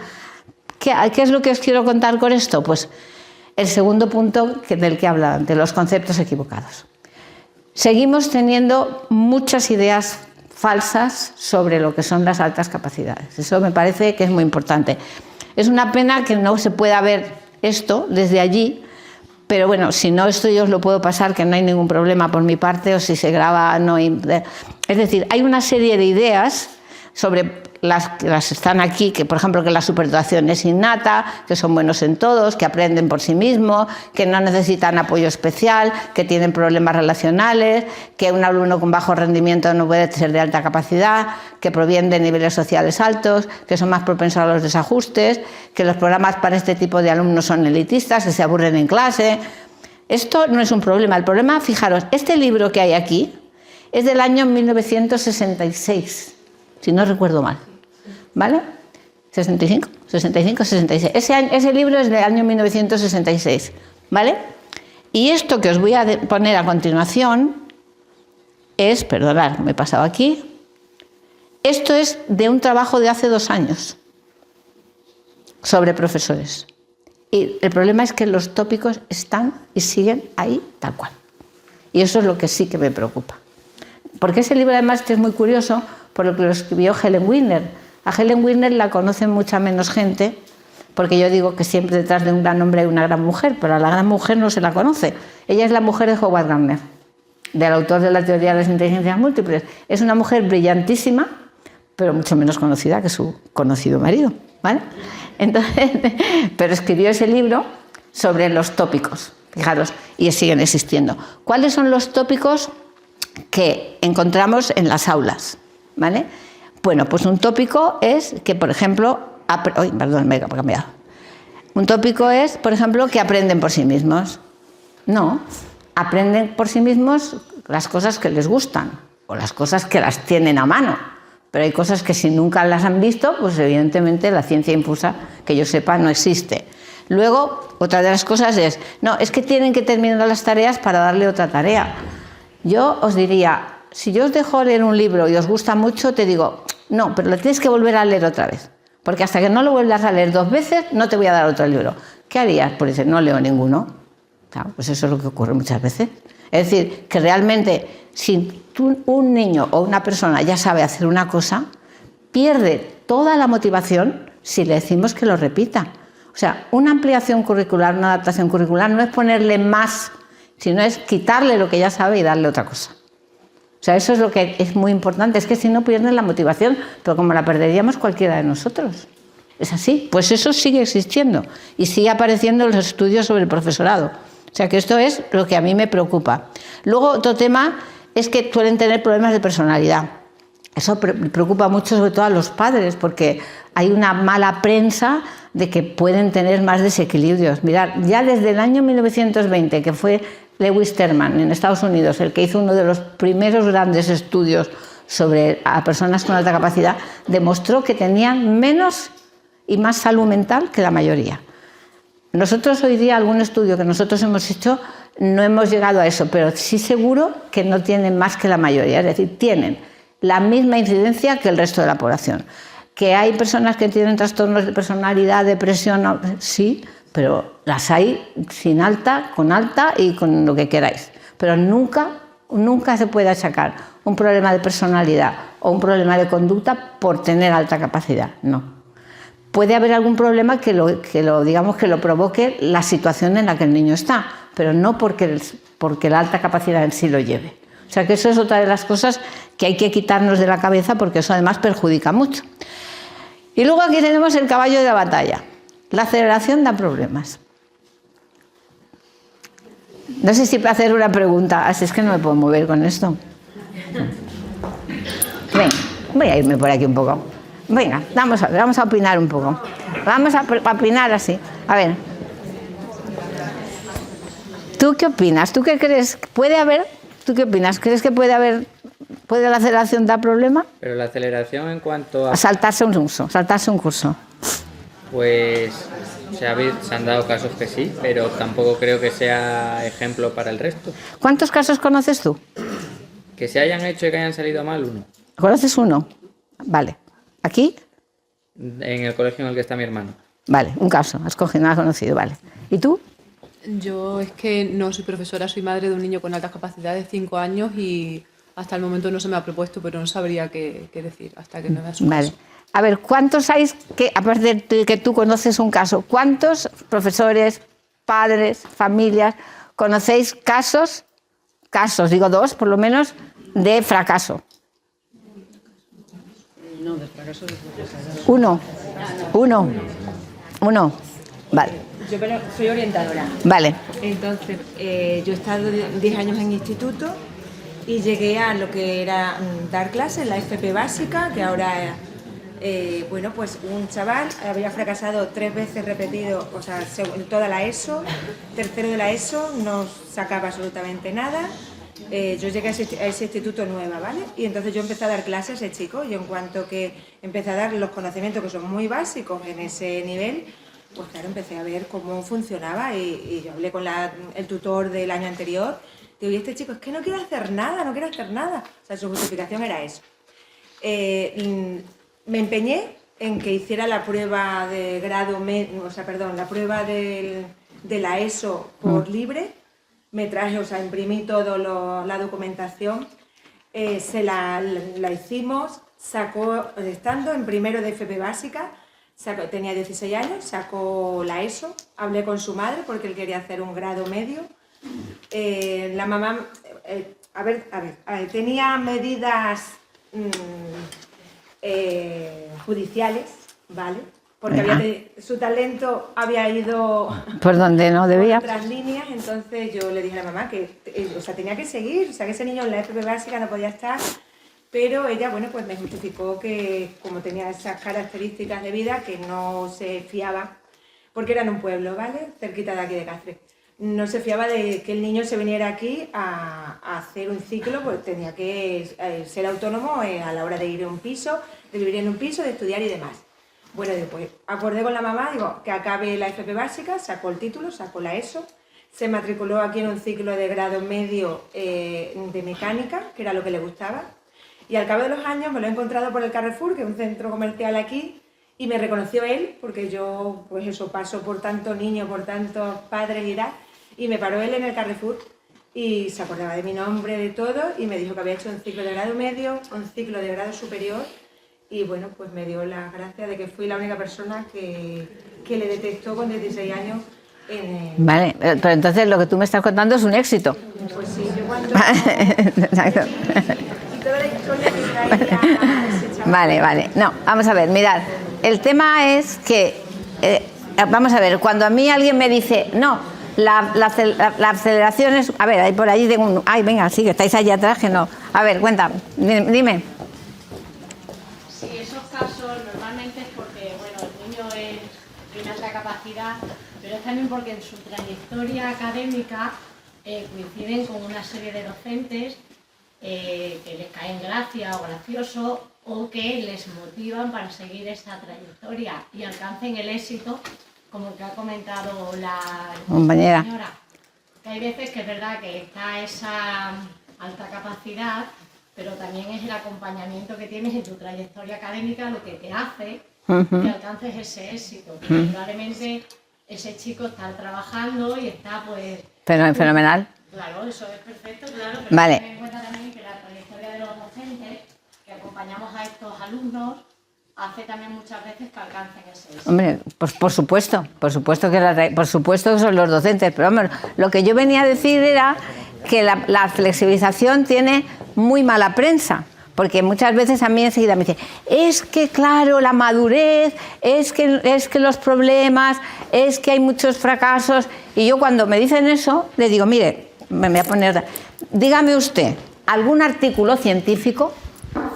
¿Qué es lo que os quiero contar con esto? Pues el segundo punto del que hablaba antes, los conceptos equivocados. Seguimos teniendo muchas ideas falsas sobre lo que son las altas capacidades. Eso me parece que es muy importante. Es una pena que no se pueda ver esto desde allí, pero bueno, si no, esto yo os lo puedo pasar, que no hay ningún problema por mi parte, o si se graba, no hay... Es decir, hay una serie de ideas sobre las están aquí, que por ejemplo que la superdotación es innata, que son buenos en todos, que aprenden por sí mismos, que no necesitan apoyo especial, que tienen problemas relacionales, que un alumno con bajo rendimiento no puede ser de alta capacidad, que provienen de niveles sociales altos, que son más propensos a los desajustes, que los programas para este tipo de alumnos son elitistas, que se aburren en clase. Esto no es un problema. El problema, fijaros, este libro que hay aquí es del año 1966, si no recuerdo mal. ¿Vale? 65, 66. Ese libro es del año 1966, ¿vale? Y esto que os voy a poner a continuación es, perdonad, me he pasado aquí, esto es de un trabajo de hace 2 años sobre profesores. Y el problema es que los tópicos están y siguen ahí tal cual. Y eso es lo que sí que me preocupa. Porque ese libro además es muy curioso por lo que lo escribió Helen Wilner. A Helen Wilner la conoce mucha menos gente, porque yo digo que siempre detrás de un gran hombre hay una gran mujer, pero a la gran mujer no se la conoce. Ella es la mujer de Howard Gardner, del autor de la teoría de las inteligencias múltiples. Es una mujer brillantísima, pero mucho menos conocida que su conocido marido, ¿vale? Entonces, pero escribió ese libro sobre los tópicos, fijaros, y siguen existiendo. ¿Cuáles son los tópicos que encontramos en las aulas? ¿Vale? Bueno, pues un tópico es que, por ejemplo, un tópico es, por ejemplo, que aprenden por sí mismos. No, aprenden por sí mismos las cosas que les gustan o las cosas que las tienen a mano. Pero hay cosas que si nunca las han visto, pues evidentemente la ciencia infusa, que yo sepa, no existe. Luego, otra de las cosas es, no, es que tienen que terminar las tareas para darle otra tarea. Yo os diría, si yo os dejo leer un libro y os gusta mucho, te digo, no, pero lo tienes que volver a leer otra vez. Porque hasta que no lo vuelvas a leer 2 veces, no te voy a dar otro libro. ¿Qué harías? Pues dices, no leo ninguno. Claro, pues eso es lo que ocurre muchas veces. Es decir, que realmente, si un niño o una persona ya sabe hacer una cosa, pierde toda la motivación si le decimos que lo repita. O sea, una ampliación curricular, una adaptación curricular, no es ponerle más, sino es quitarle lo que ya sabe y darle otra cosa. O sea, eso es lo que es muy importante, es que si no pierden la motivación, pero como la perderíamos cualquiera de nosotros. Es así, pues eso sigue existiendo y sigue apareciendo en los estudios sobre el profesorado. O sea, que esto es lo que a mí me preocupa. Luego, otro tema es que suelen tener problemas de personalidad. Eso preocupa mucho, sobre todo a los padres, porque hay una mala prensa de que pueden tener más desequilibrios. Mirad, ya desde el año 1920, que fue Lewis Terman en Estados Unidos, el que hizo uno de los primeros grandes estudios sobre a personas con alta capacidad, demostró que tenían menos y más salud mental que la mayoría. Nosotros hoy día, algún estudio que nosotros hemos hecho, no hemos llegado a eso, pero sí seguro que no tienen más que la mayoría. Es decir, tienen la misma incidencia que el resto de la población. ¿Que hay personas que tienen trastornos de personalidad, depresión? Sí, pero las hay sin alta, con alta y con lo que queráis. Pero nunca se puede achacar un problema de personalidad o un problema de conducta por tener alta capacidad, no. Puede haber algún problema que lo provoque la situación en la que el niño está, pero no porque la alta capacidad en sí lo lleve. O sea que eso es otra de las cosas que hay que quitarnos de la cabeza, porque eso además perjudica mucho. Y luego aquí tenemos el caballo de la batalla. La aceleración da problemas. No sé si para hacer una pregunta, así es que no me puedo mover con esto. Venga, voy a irme por aquí un poco. Venga, vamos a opinar un poco. Vamos a opinar así. A ver. ¿Tú qué opinas? ¿Tú qué crees? ¿Puede haber? ¿Tú qué opinas? ¿Crees que puede la aceleración dar problema?
Pero la aceleración en cuanto a...
Saltarse un curso.
Pues se han dado casos que sí, pero tampoco creo que sea ejemplo para el resto.
¿Cuántos casos conoces tú?
Que se hayan hecho y que hayan salido mal, uno.
¿Conoces uno? Vale. ¿Aquí?
En el colegio en el que está mi hermano.
Vale, un caso. Has conocido, vale. ¿Y tú?
Yo es que no soy profesora, soy madre de un niño con altas capacidades, 5 años, y hasta el momento no se me ha propuesto, pero no sabría qué decir hasta que no vea su
Vale.
caso.
A ver, ¿cuántos hay que, aparte de que tú conoces un caso, cuántos profesores, padres, familias, conocéis casos, digo 2 por lo menos, de fracaso?
No, de fracaso de fracaso.
Uno. Vale.
Yo soy orientadora.
Vale.
Entonces, yo he estado 10 años en instituto y llegué a lo que era dar clases, la FP básica, que ahora, pues un chaval había fracasado 3 veces repetido, o sea, en toda la ESO, tercero de la ESO, no sacaba absolutamente nada. Yo llegué a ese instituto nueva, ¿vale? Y entonces yo empecé a dar clases a ese chico, y en cuanto que empecé a dar los conocimientos que son muy básicos en ese nivel, pues claro, empecé a ver cómo funcionaba y yo hablé con el tutor del año anterior. Digo, y este chico es que no quiere hacer nada. O sea, su justificación era eso. Me empeñé en que hiciera la prueba de grado, la prueba de la ESO por libre. Me traje, imprimí toda la documentación, la hicimos, sacó, estando en primero de FP básica, tenía 16 años, sacó la ESO, hablé con su madre porque él quería hacer un grado medio. La mamá, tenía medidas judiciales, ¿vale? Porque su talento había ido
por donde no debía.
Por otras líneas, entonces yo le dije a la mamá que tenía que seguir, que ese niño en la FP básica no podía estar. Pero ella, pues me justificó que como tenía esas características de vida, que no se fiaba, porque era en un pueblo, ¿vale? Cerquita de aquí de Cáceres. No se fiaba de que el niño se viniera aquí a hacer un ciclo, pues tenía que ser autónomo a la hora de ir a un piso, de vivir en un piso, de estudiar y demás. Bueno, después acordé con la mamá, que acabe la FP básica, sacó el título, sacó la ESO, se matriculó aquí en un ciclo de grado medio de mecánica, que era lo que le gustaba. Y al cabo de los años me lo he encontrado por el Carrefour, que es un centro comercial aquí, y me reconoció él, porque yo, paso por tantos niños, por tantos padres y tal, y me paró él en el Carrefour y se acordaba de mi nombre, de todo, y me dijo que había hecho un ciclo de grado medio, un ciclo de grado superior, y pues me dio la gracia de que fui la única persona que le detectó con 16 años en el...
Vale, pero entonces lo que tú me estás contando es un éxito.
Pues sí, yo cuando...
Exacto. Vale. No, vamos a ver, mirad. El tema es que, vamos a ver, cuando a mí alguien me dice, no, la aceleración es... A ver, ahí por allí tengo un... Ay, venga, sí, que estáis allá atrás, que no. A ver, cuéntame, dime.
Sí, esos casos normalmente es porque, el niño tiene alta capacidad, pero es también porque en su trayectoria académica coinciden con una serie de docentes que les caen gracia o gracioso o que les motivan para seguir esa trayectoria y alcancen el éxito, como el que ha comentado la
compañera.
Señora. Que hay veces que es verdad que está esa alta capacidad, pero también es el acompañamiento que tienes en tu trayectoria académica lo que te hace que alcances ese éxito. Porque probablemente ese chico está trabajando y está pues...
Fenomenal.
Claro, eso es perfecto, claro, pero
Vale.
ten en cuenta también que la trayectoria de los docentes que acompañamos a estos alumnos hace también muchas veces que alcancen ese éxito.
Hombre, pues por supuesto que son los docentes, pero hombre, lo que yo venía a decir era que la flexibilización tiene muy mala prensa, porque muchas veces a mí enseguida me dicen, es que claro, la madurez, es que los problemas, es que hay muchos fracasos, y yo cuando me dicen eso, le digo, mire, me voy a poner, dígame usted, ¿algún artículo científico,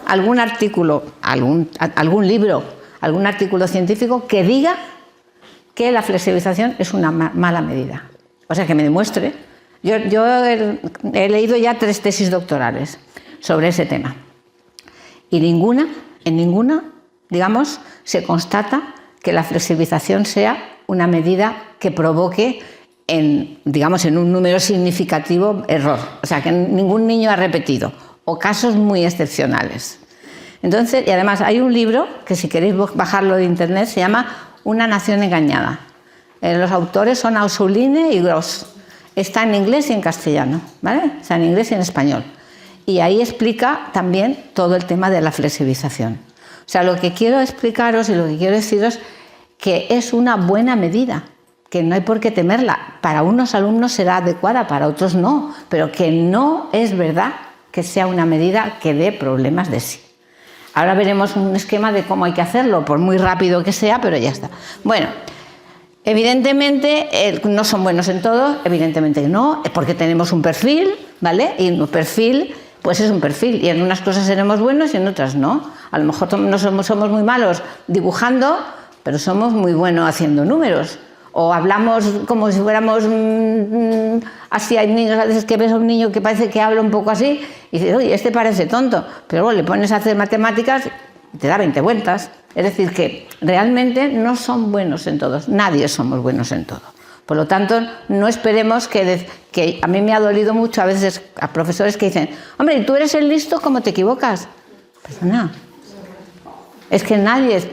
algún artículo, algún libro, algún artículo científico que diga que la flexibilización es una mala medida? O sea, que me demuestre. Yo he leído ya 3 tesis doctorales sobre ese tema. Y en ninguna, digamos, se constata que la flexibilización sea una medida que provoque, digamos, en un número significativo error. O sea, que ningún niño ha repetido, o casos muy excepcionales. Entonces, y además hay un libro, que si queréis bajarlo de internet, se llama Una nación engañada. Los autores son Ausouline y Gross. Está en inglés y en castellano, ¿vale? Está en inglés y en español. Y ahí explica también todo el tema de la flexibilización. O sea, lo que quiero explicaros y lo que quiero deciros que es una buena medida, que no hay por qué temerla. Para unos alumnos será adecuada, para otros no, pero que no es verdad que sea una medida que dé problemas de sí. Ahora veremos un esquema de cómo hay que hacerlo, por muy rápido que sea, pero ya está. Bueno, evidentemente no son buenos en todo, evidentemente que no, porque tenemos un perfil, ¿vale? Y un perfil, pues es un perfil, y en unas cosas seremos buenos y en otras no. A lo mejor no somos muy malos dibujando, pero somos muy buenos haciendo números. O hablamos como si fuéramos así. Hay niños a veces que ves a un niño que parece que habla un poco así y dices, oye, este parece tonto, pero luego le pones a hacer matemáticas y te da 20 vueltas. Es decir, que realmente no son buenos en todos, nadie somos buenos en todo. Por lo tanto, no esperemos que a mí me ha dolido mucho a veces a profesores que dicen, hombre, tú eres el listo, ¿cómo te equivocas? Perdona. Es que nadie es,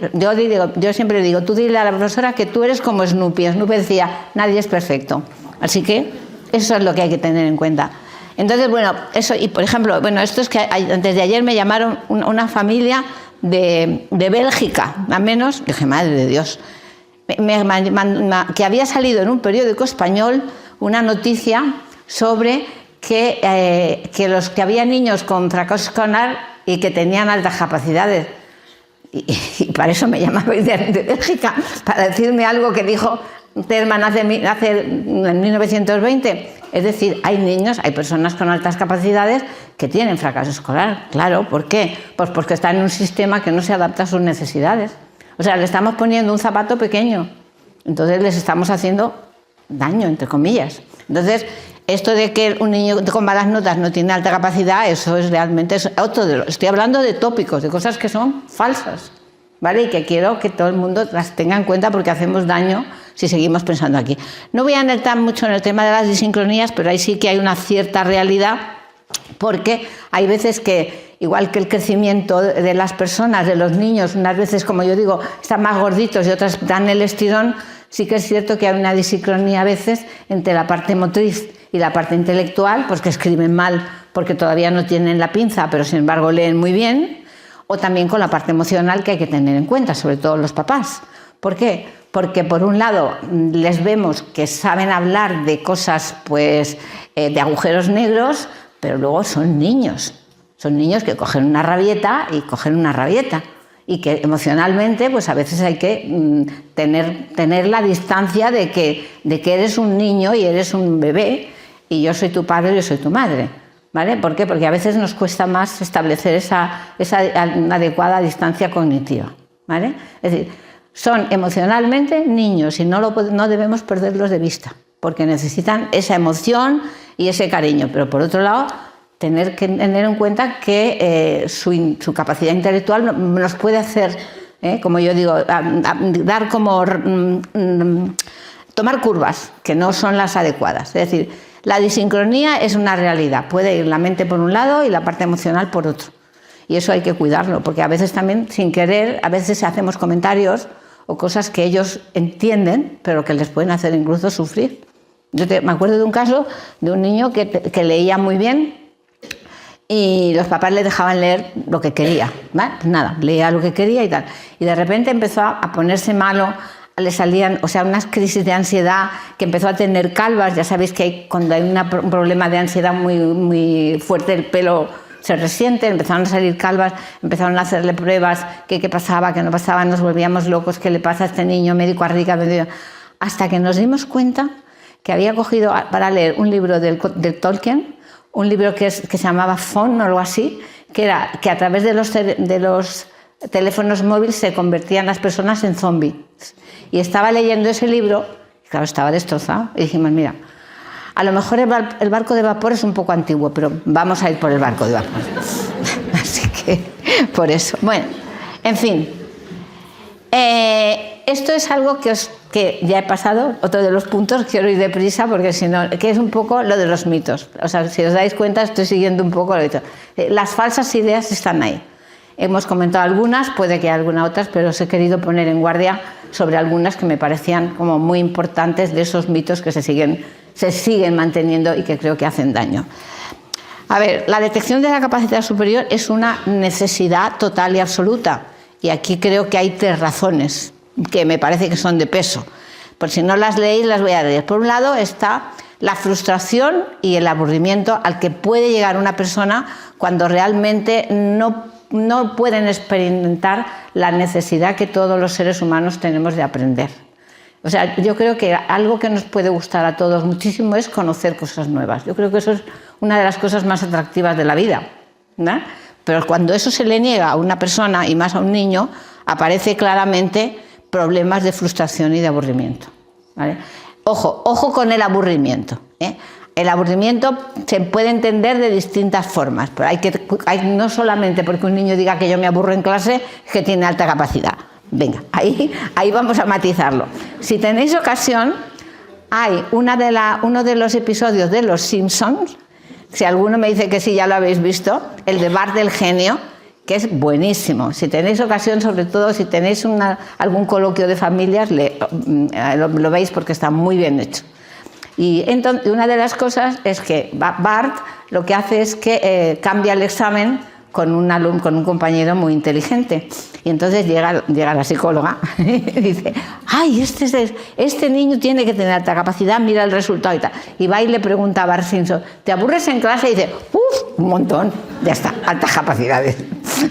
yo siempre digo, tú dile a la profesora que tú eres como Snoopy. Snoopy decía, nadie es perfecto. Así que eso es lo que hay que tener en cuenta. Entonces, bueno, eso, y por ejemplo, bueno, esto es que antes de ayer me llamaron una familia de Bélgica, al menos, dije, madre de Dios, que había salido en un periódico español una noticia sobre que había niños con fracaso escolar y que tenían altas capacidades. Y para eso me llamaban de Bélgica, para decirme algo que dijo Terman en 1920. Es decir, hay personas con altas capacidades que tienen fracaso escolar. Claro, ¿por qué? Pues porque están en un sistema que no se adapta a sus necesidades. O sea, le estamos poniendo un zapato pequeño, entonces les estamos haciendo daño, entre comillas. Entonces, esto de que un niño con malas notas no tiene alta capacidad, eso es realmente estoy hablando de tópicos, de cosas que son falsas, ¿vale? Y que quiero que todo el mundo las tenga en cuenta porque hacemos daño si seguimos pensando aquí. No voy a entrar mucho en el tema de las disincronías, pero ahí sí que hay una cierta realidad, porque hay veces que, igual que el crecimiento de las personas, de los niños, unas veces, como yo digo, están más gorditos y otras dan el estirón, sí que es cierto que hay una disincronía a veces entre la parte motriz y la parte intelectual, pues que escriben mal porque todavía no tienen la pinza, pero sin embargo leen muy bien, o también con la parte emocional que hay que tener en cuenta, sobre todo los papás. ¿Por qué? Porque por un lado les vemos que saben hablar de cosas, pues, de agujeros negros, pero luego son niños que cogen una rabieta y cogen una rabieta. Y que emocionalmente, pues a veces hay que tener la distancia de que eres un niño y eres un bebé, y yo soy tu padre y yo soy tu madre, ¿vale? ¿Por qué? Porque a veces nos cuesta más establecer esa adecuada distancia cognitiva, ¿vale? Es decir, son emocionalmente niños y no debemos perderlos de vista, porque necesitan esa emoción y ese cariño, pero por otro lado, tener en cuenta que su capacidad intelectual nos puede hacer, como yo digo, dar como tomar curvas que no son las adecuadas. Es decir, La disincronía es una realidad, puede ir la mente por un lado y la parte emocional por otro. Y eso hay que cuidarlo, porque a veces también, sin querer, a veces hacemos comentarios o cosas que ellos entienden, pero que les pueden hacer incluso sufrir. Me acuerdo de un caso de un niño que leía muy bien y los papás le dejaban leer lo que quería, ¿vale? Pues nada, leía lo que quería y tal. Y de repente empezó a ponerse malo, le salían, o sea, unas crisis de ansiedad, que empezó a tener calvas. Ya sabéis que cuando hay un problema de ansiedad muy fuerte, el pelo se resiente, empezaron a salir calvas, empezaron a hacerle pruebas, qué pasaba, qué no pasaba, nos volvíamos locos, qué le pasa a este niño, médico arriba, hasta que nos dimos cuenta que había cogido para leer un libro de Tolkien, un libro que se llamaba Phone o algo así, que era que a través de los teléfonos móviles se convertían las personas en zombies. Y estaba leyendo ese libro, y claro, estaba destrozado, y dijimos, mira, a lo mejor el barco de vapor es un poco antiguo, pero vamos a ir por el barco de vapor. Así que, por eso. Bueno, en fin. Esto es algo que ya he pasado, otro de los puntos, quiero ir deprisa, porque si no, que es un poco lo de los mitos. O sea, si os dais cuenta, estoy siguiendo un poco lo de todo. Las falsas ideas están ahí. Hemos comentado algunas, puede que haya algunas otras, pero os he querido poner en guardia sobre algunas que me parecían como muy importantes de esos mitos que se siguen manteniendo y que creo que hacen daño. A ver, la detección de la capacidad superior es una necesidad total y absoluta. Y aquí creo que hay 3 razones que me parece que son de peso. Por si no las leéis, las voy a leer. Por un lado está la frustración y el aburrimiento al que puede llegar una persona cuando realmente no pueden experimentar la necesidad que todos los seres humanos tenemos de aprender. O sea, yo creo que algo que nos puede gustar a todos muchísimo es conocer cosas nuevas. Yo creo que eso es una de las cosas más atractivas de la vida, ¿no? Pero cuando eso se le niega a una persona y más a un niño, aparece claramente problemas de frustración y de aburrimiento, ¿vale? Ojo con el aburrimiento, ¿eh? El aburrimiento se puede entender de distintas formas, pero no solamente porque un niño diga que yo me aburro en clase, es que tiene alta capacidad. Venga, ahí vamos a matizarlo. Si tenéis ocasión, hay uno de los episodios de Los Simpsons, si alguno me dice que sí, ya lo habéis visto, el de Bart el genio, que es buenísimo. Si tenéis ocasión, sobre todo si tenéis algún coloquio de familias, lo veis porque está muy bien hecho. Y entonces, una de las cosas es que Bart lo que hace es que cambia el examen con un compañero muy inteligente. Y entonces llega la psicóloga y dice, ¡ay, este niño tiene que tener alta capacidad, mira el resultado y tal! Y va y le pregunta a Bart Simpson, ¿te aburres en clase? Y dice, ¡uf! Un montón, ya está, altas capacidades.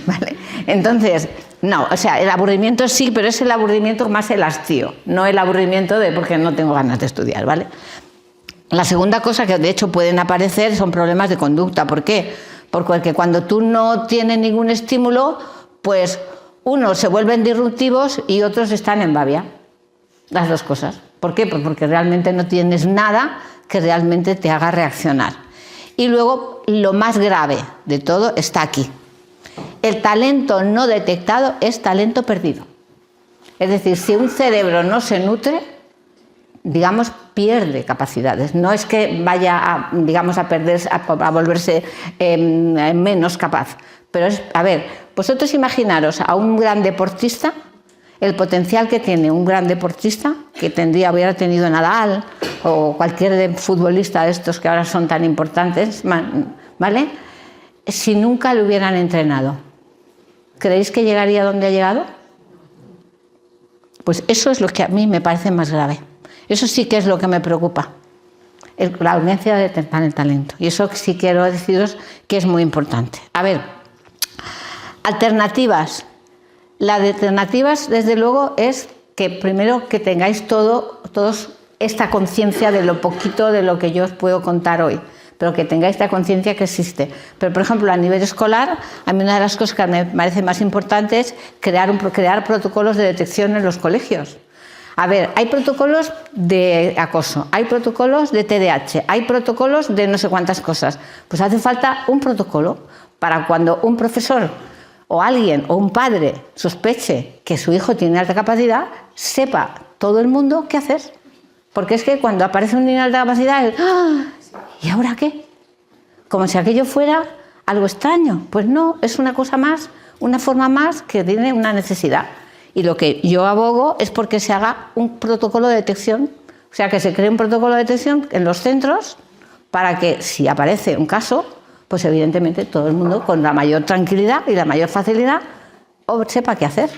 ¿Vale? Entonces, no, o sea, el aburrimiento sí, pero es el aburrimiento más el hastío, no el aburrimiento de porque no tengo ganas de estudiar, ¿vale? La segunda cosa que de hecho pueden aparecer son problemas de conducta. ¿Por qué? Porque cuando tú no tienes ningún estímulo, pues unos se vuelven disruptivos y otros están en babia. Las dos cosas. ¿Por qué? Pues porque realmente no tienes nada que realmente te haga reaccionar. Y luego, lo más grave de todo está aquí. El talento no detectado es talento perdido. Es decir, si un cerebro no se nutre, digamos, pierde capacidades. No es que vaya a volverse menos capaz. Pero vosotros imaginaros a un gran deportista, el potencial que tiene un gran deportista, que hubiera tenido Nadal o cualquier futbolista de estos que ahora son tan importantes, ¿vale? Si nunca lo hubieran entrenado, ¿creéis que llegaría donde ha llegado? Pues eso es lo que a mí me parece más grave. Eso sí que es lo que me preocupa, la ausencia de talento. Y eso sí quiero deciros que es muy importante. A ver, alternativas. Las alternativas, desde luego, es que primero que tengáis todos esta conciencia de lo poquito de lo que yo os puedo contar hoy, pero que tengáis esta conciencia que existe. Pero, por ejemplo, a nivel escolar, a mí una de las cosas que me parece más importante es crear protocolos de detección en los colegios. A ver, hay protocolos de acoso, hay protocolos de TDAH, hay protocolos de no sé cuántas cosas. Pues hace falta un protocolo para cuando un profesor o alguien o un padre sospeche que su hijo tiene alta capacidad, sepa todo el mundo qué hacer. Porque es que cuando aparece un niño de alta capacidad, ¿Y ahora qué? Como si aquello fuera algo extraño. Pues no, es una cosa más, una forma más que tiene una necesidad. Y lo que yo abogo es porque se haga un protocolo de detección, o sea, que se cree un protocolo de detección en los centros para que si aparece un caso, pues evidentemente todo el mundo con la mayor tranquilidad y la mayor facilidad sepa qué hacer.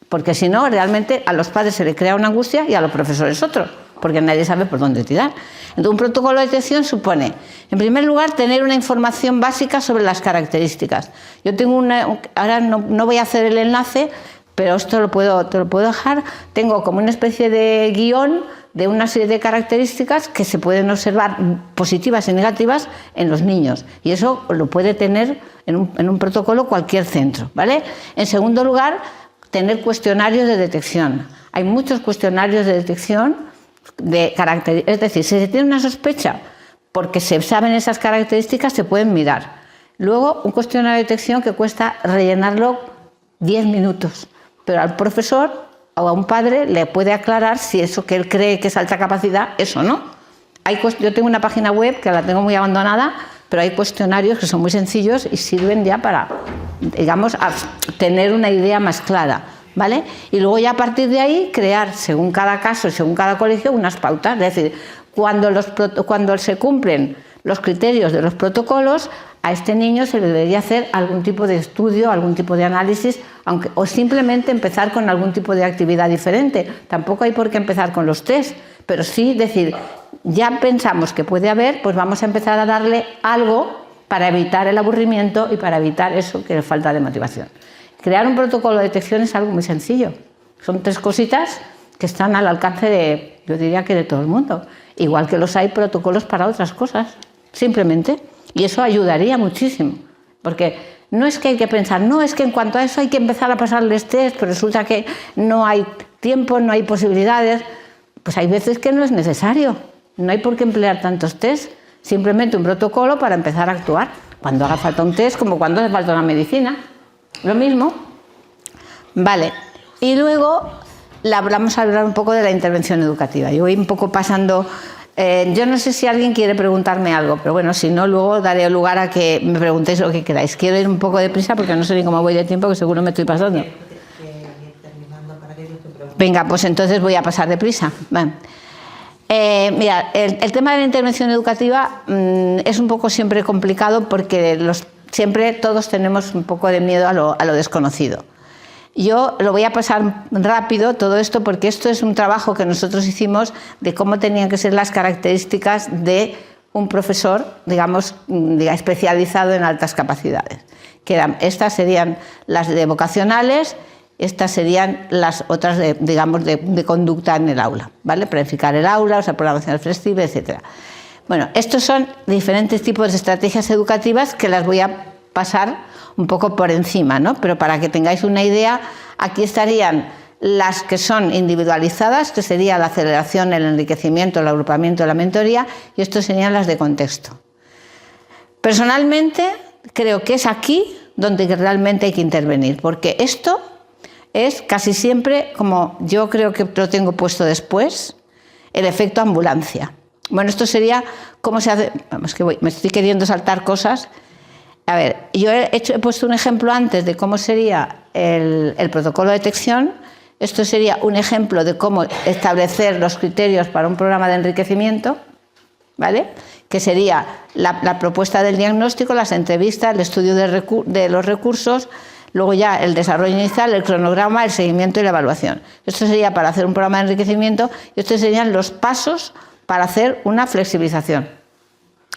Porque si no, realmente a los padres se les crea una angustia y a los profesores otro, porque nadie sabe por dónde tirar. Entonces, un protocolo de detección supone, en primer lugar, tener una información básica sobre las características. Yo tengo ahora no voy a hacer el enlace, pero esto te lo puedo dejar. Tengo como una especie de guión de una serie de características que se pueden observar positivas y negativas en los niños. Y eso lo puede tener en un protocolo cualquier centro, ¿vale? En segundo lugar, tener cuestionarios de detección. Hay muchos cuestionarios de detección de características. Es decir, si se tiene una sospecha porque se saben esas características, se pueden mirar. Luego, un cuestionario de detección que cuesta rellenarlo 10 minutos. Pero al profesor o a un padre le puede aclarar si eso que él cree que es alta capacidad es o no. Yo tengo una página web que la tengo muy abandonada, pero hay cuestionarios que son muy sencillos y sirven ya para, digamos, tener una idea más clara, ¿vale? Y luego ya a partir de ahí crear, según cada caso y según cada colegio, unas pautas. Es decir, cuando se cumplen los criterios de los protocolos, a este niño se le debería hacer algún tipo de estudio, algún tipo de análisis, o simplemente empezar con algún tipo de actividad diferente. Tampoco hay por qué empezar con los test, pero sí decir, ya pensamos que puede haber, pues vamos a empezar a darle algo para evitar el aburrimiento y para evitar eso, que es falta de motivación. Crear un protocolo de detección es algo muy sencillo. Son 3 cositas que están al alcance de, yo diría que de todo el mundo. Igual que los hay protocolos para otras cosas, simplemente. Y eso ayudaría muchísimo. Porque no es que hay que pensar, no es que en cuanto a eso hay que empezar a pasarles test, pero resulta que no hay tiempo, no hay posibilidades. Pues hay veces que no es necesario. No hay por qué emplear tantos test. Simplemente un protocolo para empezar a actuar. Cuando haga falta un test, como cuando hace falta una medicina. Lo mismo. Vale. Y luego vamos a hablar un poco de la intervención educativa. Yo voy un poco pasando. Yo no sé si alguien quiere preguntarme algo, pero bueno, si no, luego daré lugar a que me preguntéis lo que queráis. Quiero ir un poco deprisa porque no sé ni cómo voy de tiempo, que seguro me estoy pasando. Venga, pues entonces voy a pasar deprisa. Bueno. Mira, el tema de la intervención educativa es un poco siempre complicado porque siempre todos tenemos un poco de miedo a lo desconocido. Yo lo voy a pasar rápido todo esto porque esto es un trabajo que nosotros hicimos de cómo tenían que ser las características de un profesor, digamos, especializado en altas capacidades. Estas serían las de vocacionales, estas serían las otras, de conducta en el aula, ¿vale? Planificar el aula, usar programación flexible, etc. Bueno, estos son diferentes tipos de estrategias educativas que las voy a pasar un poco por encima, ¿no? Pero para que tengáis una idea, aquí estarían las que son individualizadas, que sería la aceleración, el enriquecimiento, el agrupamiento, la mentoría, y estos serían las de contexto. Personalmente, creo que es aquí donde realmente hay que intervenir, porque esto es casi siempre, como yo creo que lo tengo puesto después, el efecto ambulancia. Bueno, esto sería cómo se hace. Vamos, que me estoy queriendo saltar cosas. A ver, yo he puesto un ejemplo antes de cómo sería el protocolo de detección. Esto sería un ejemplo de cómo establecer los criterios para un programa de enriquecimiento, ¿vale? Que sería la propuesta del diagnóstico, las entrevistas, el estudio de los recursos, luego ya el desarrollo inicial, el cronograma, el seguimiento y la evaluación. Esto sería para hacer un programa de enriquecimiento y estos serían los pasos para hacer una flexibilización.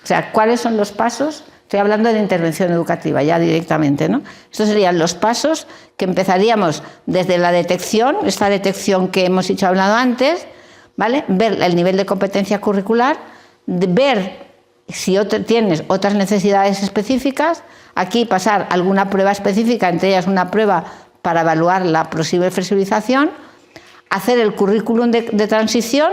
O sea, ¿cuáles son los pasos? Estoy hablando de intervención educativa ya directamente, ¿no? Estos serían los pasos que empezaríamos desde la detección, esta detección que hemos hablado antes, ¿vale? Ver el nivel de competencia curricular, ver si tienes otras necesidades específicas, aquí pasar alguna prueba específica, entre ellas una prueba para evaluar la posible flexibilización, hacer el currículum de transición,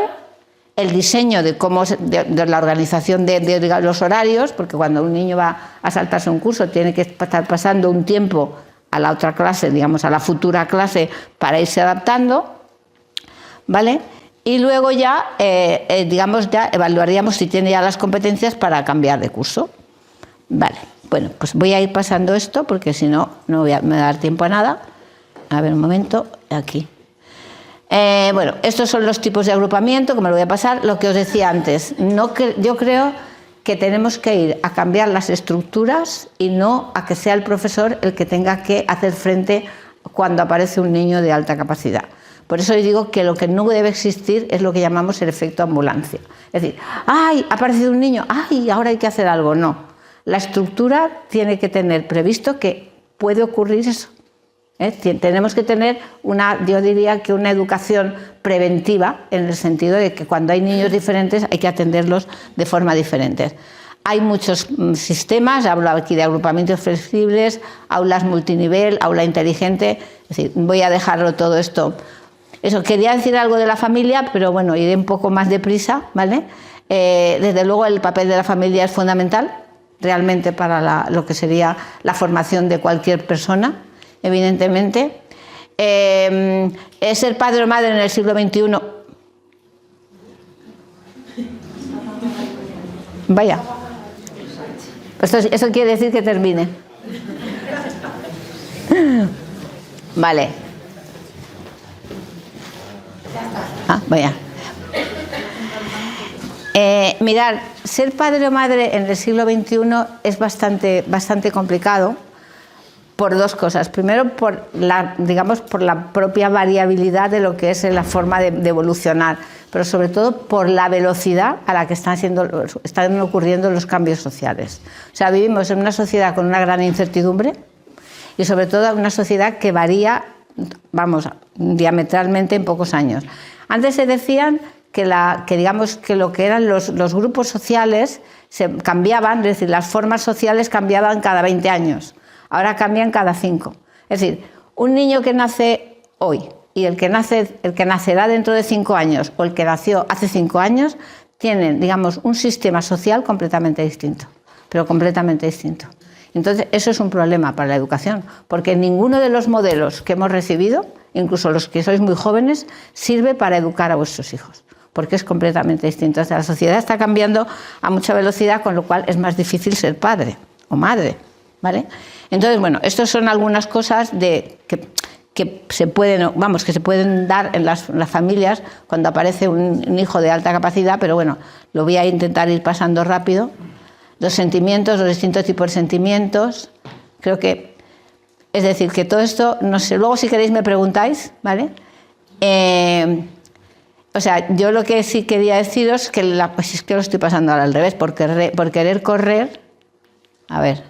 el diseño de la organización de los horarios, porque cuando un niño va a saltarse un curso tiene que estar pasando un tiempo a la otra clase, digamos a la futura clase, para irse adaptando, ¿vale? y luego ya, digamos, ya evaluaríamos si tiene ya las competencias para cambiar de curso. Vale, bueno, pues voy a ir pasando esto porque si no, no me va a dar tiempo a nada. A ver, un momento, aquí. Bueno, estos son los tipos de agrupamiento, que me lo voy a pasar. Lo que os decía antes, yo creo que tenemos que ir a cambiar las estructuras y no a que sea el profesor el que tenga que hacer frente cuando aparece un niño de alta capacidad. Por eso yo digo que lo que no debe existir es lo que llamamos el efecto ambulancia. Es decir, ¡ay, ha aparecido un niño! ¡Ay, ahora hay que hacer algo! No. La estructura tiene que tener previsto que puede ocurrir eso. Tenemos que tener yo diría que una educación preventiva, en el sentido de que cuando hay niños diferentes hay que atenderlos de forma diferente. Hay muchos sistemas, hablo aquí de agrupamientos flexibles, aulas multinivel, aula inteligente, es decir, voy a dejarlo todo esto. Eso, quería decir algo de la familia, pero bueno, iré un poco más deprisa, ¿vale? Desde luego el papel de la familia es fundamental, realmente para lo que sería la formación de cualquier persona, evidentemente. Ser padre o madre en el siglo XXI. Vaya. Eso quiere decir que termine. Vale. Vaya. Mirad, ser padre o madre en el siglo XXI es bastante complicado por dos cosas. Primero, por la propia variabilidad de lo que es la forma de evolucionar, pero sobre todo por la velocidad a la que están ocurriendo los cambios sociales. O sea, vivimos en una sociedad con una gran incertidumbre y sobre todo una sociedad que varía, diametralmente en pocos años. Antes se decían que lo que eran los grupos sociales se cambiaban, es decir, las formas sociales cambiaban cada 20 años. Ahora cambian cada 5. Es decir, un niño que nace hoy y el que nacerá dentro de 5 años o el que nació hace 5 años tienen, un sistema social completamente distinto, pero completamente distinto. Entonces, eso es un problema para la educación, porque ninguno de los modelos que hemos recibido, incluso los que sois muy jóvenes, sirve para educar a vuestros hijos, porque es completamente distinto. O sea, la sociedad está cambiando a mucha velocidad, con lo cual es más difícil ser padre o madre, ¿vale? Entonces, bueno, estas son algunas cosas que se pueden dar en las familias cuando aparece un hijo de alta capacidad, pero bueno, lo voy a intentar ir pasando rápido. Los sentimientos, los distintos tipos de sentimientos, creo que, es decir, que todo esto, no sé, luego si queréis me preguntáis, ¿vale? O sea, yo lo que sí quería deciros, pues es que lo estoy pasando ahora al revés, por querer correr, a ver.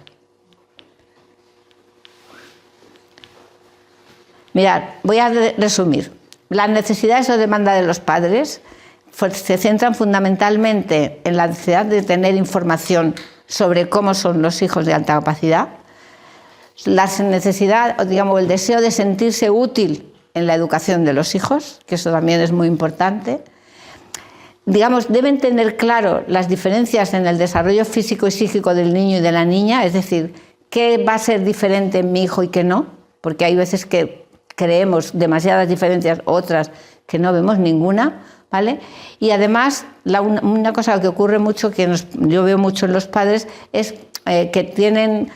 Mirad, voy a resumir. Las necesidades o demandas de los padres se centran fundamentalmente en la necesidad de tener información sobre cómo son los hijos de alta capacidad, la necesidad, el deseo de sentirse útil en la educación de los hijos, que eso también es muy importante. Deben tener claro las diferencias en el desarrollo físico y psíquico del niño y de la niña, es decir, qué va a ser diferente en mi hijo y qué no, porque hay veces que creemos demasiadas diferencias, otras que no vemos ninguna, ¿vale? Y además, una cosa que ocurre mucho, yo veo mucho en los padres, es que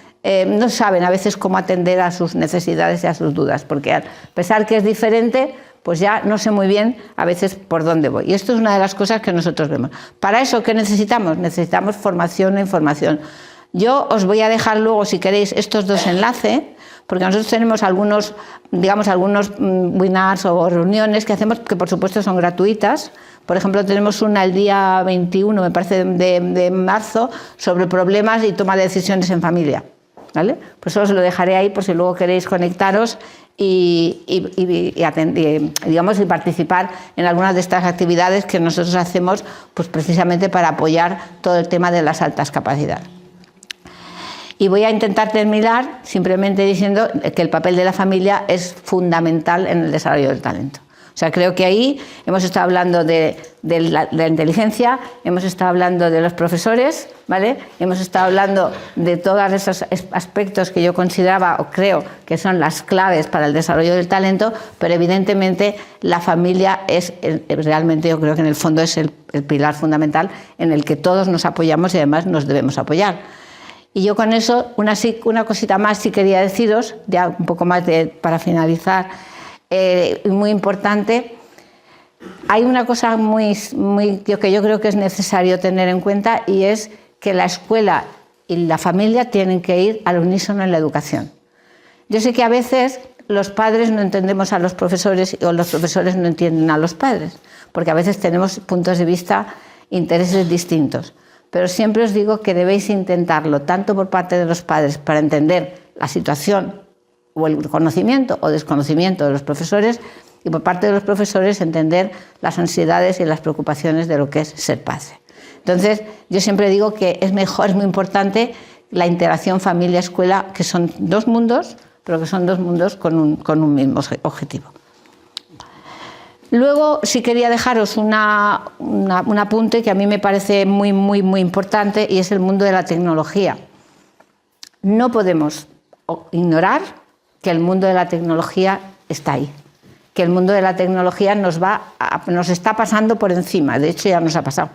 no saben a veces cómo atender a sus necesidades y a sus dudas, porque a pesar que es diferente, pues ya no sé muy bien a veces por dónde voy. Y esto es una de las cosas que nosotros vemos. Para eso, ¿qué necesitamos? Necesitamos formación e información. Yo os voy a dejar luego, si queréis, estos dos enlaces, porque nosotros tenemos algunos webinars o reuniones que hacemos que por supuesto son gratuitas. Por ejemplo, tenemos una el día 21, me parece, de marzo, sobre problemas y toma de decisiones en familia, ¿vale? Pues os lo dejaré ahí por si luego queréis conectaros y participar en algunas de estas actividades que nosotros hacemos, pues precisamente para apoyar todo el tema de las altas capacidades. Y voy a intentar terminar simplemente diciendo que el papel de la familia es fundamental en el desarrollo del talento. O sea, creo que ahí hemos estado hablando de la inteligencia, hemos estado hablando de los profesores, ¿vale? Hemos estado hablando de todos esos aspectos que yo consideraba o creo que son las claves para el desarrollo del talento, pero evidentemente la familia es realmente, yo creo que en el fondo es el pilar fundamental en el que todos nos apoyamos y además nos debemos apoyar. Y yo con eso, una cosita más sí quería deciros, ya un poco más para finalizar, muy importante. Hay una cosa que yo creo que es necesario tener en cuenta, y es que la escuela y la familia tienen que ir al unísono en la educación. Yo sé que a veces los padres no entendemos a los profesores o los profesores no entienden a los padres, porque a veces tenemos puntos de vista, intereses distintos. Pero siempre os digo que debéis intentarlo, tanto por parte de los padres para entender la situación o el conocimiento o desconocimiento de los profesores, y por parte de los profesores entender las ansiedades y las preocupaciones de lo que es ser padre. Entonces, yo siempre digo que es muy importante la interacción familia-escuela, que son dos mundos, pero que son dos mundos con un mismo objetivo. Luego sí quería dejaros un apunte que a mí me parece muy importante, y es el mundo de la tecnología. No podemos ignorar que el mundo de la tecnología está ahí, que el mundo de la tecnología nos está pasando por encima, de hecho ya nos ha pasado.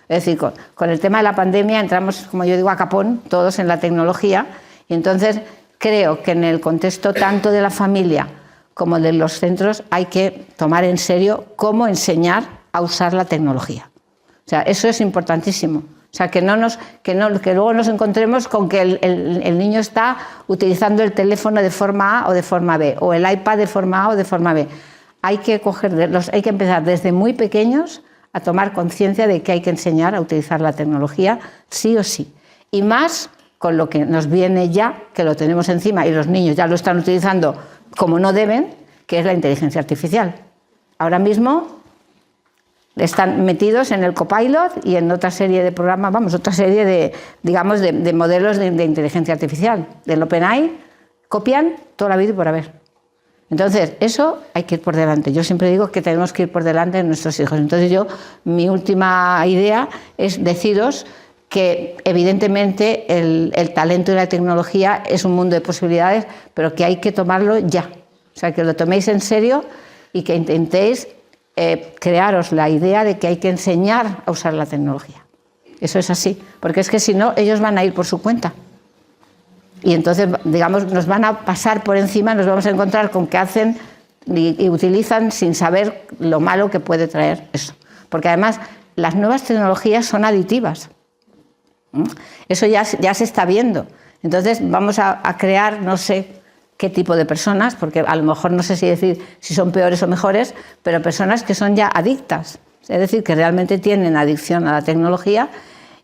Es decir, con el tema de la pandemia entramos, como yo digo, a capón todos en la tecnología, y entonces creo que en el contexto tanto de la familia como de los centros hay que tomar en serio cómo enseñar a usar la tecnología. O sea, eso es importantísimo. O sea, que luego nos encontremos con que el niño está utilizando el teléfono de forma A o de forma B, o el iPad de forma A o de forma B. Hay que empezar desde muy pequeños a tomar conciencia de que hay que enseñar a utilizar la tecnología sí o sí. Y más con lo que nos viene ya, que lo tenemos encima y los niños ya lo están utilizando como no deben, que es la inteligencia artificial. Ahora mismo están metidos en el Copilot y en otra serie de programas, otra serie de modelos de inteligencia artificial. Del OpenAI copian toda la vida y por haber. Entonces, eso hay que ir por delante. Yo siempre digo que tenemos que ir por delante de nuestros hijos. Entonces mi última idea es deciros que evidentemente el talento y la tecnología es un mundo de posibilidades, pero que hay que tomarlo ya. O sea, que lo toméis en serio y que intentéis crearos la idea de que hay que enseñar a usar la tecnología. Eso es así, porque es que si no, ellos van a ir por su cuenta. Y entonces, digamos, nos van a pasar por encima, nos vamos a encontrar con que hacen y utilizan sin saber lo malo que puede traer eso. Porque además, las nuevas tecnologías son aditivas. Eso ya se está viendo. Entonces, vamos a crear, no sé qué tipo de personas, porque a lo mejor no sé si decir si son peores o mejores, pero personas que son ya adictas, es decir, que realmente tienen adicción a la tecnología,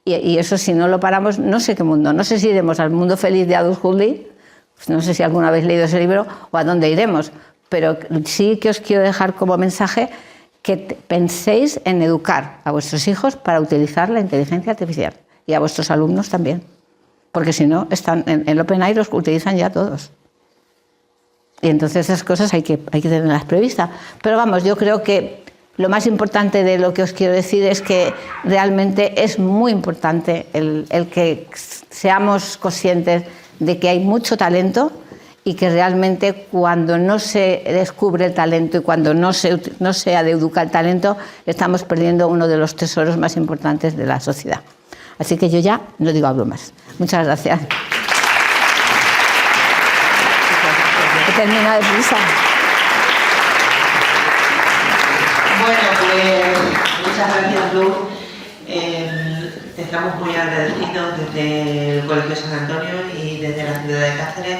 y eso si no lo paramos, no sé qué mundo, no sé si iremos al mundo feliz de Aldous Huxley, pues no sé si alguna vez leído ese libro, o a dónde iremos, pero sí que os quiero dejar como mensaje que penséis en educar a vuestros hijos para utilizar la inteligencia artificial, y a vuestros alumnos también, porque si no, están en el OpenAI los utilizan ya todos. Y entonces esas cosas hay que tenerlas previstas. Pero vamos, yo creo que lo más importante de lo que os quiero decir es que realmente es muy importante el que seamos conscientes de que hay mucho talento, y que realmente cuando no se descubre el talento y cuando no se educa el talento, estamos perdiendo uno de los tesoros más importantes de la sociedad. Así que yo ya no hablo más. Muchas gracias. Termina de prisa.
Bueno, pues muchas gracias, Luz. Estamos muy agradecidos desde el Colegio San Antonio y desde la ciudad de Cáceres,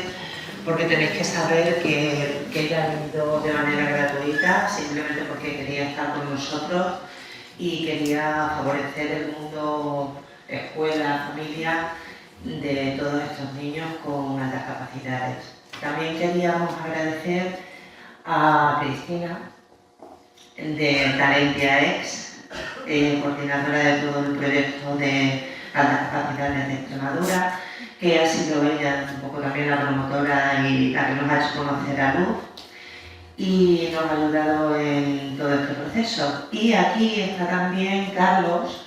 porque tenéis que saber que ella ha venido de manera gratuita, simplemente porque quería estar con nosotros y quería favorecer el mundo escuela, familia de todos estos niños con altas capacidades. También queríamos agradecer a Cristina de Talentia-X, coordinadora de todo el proyecto de altas capacidades de Extremadura, que ha sido ella un poco también la promotora y la que nos ha hecho conocer a Luz. y nos ha ayudado en todo este proceso. Y aquí está también Carlos,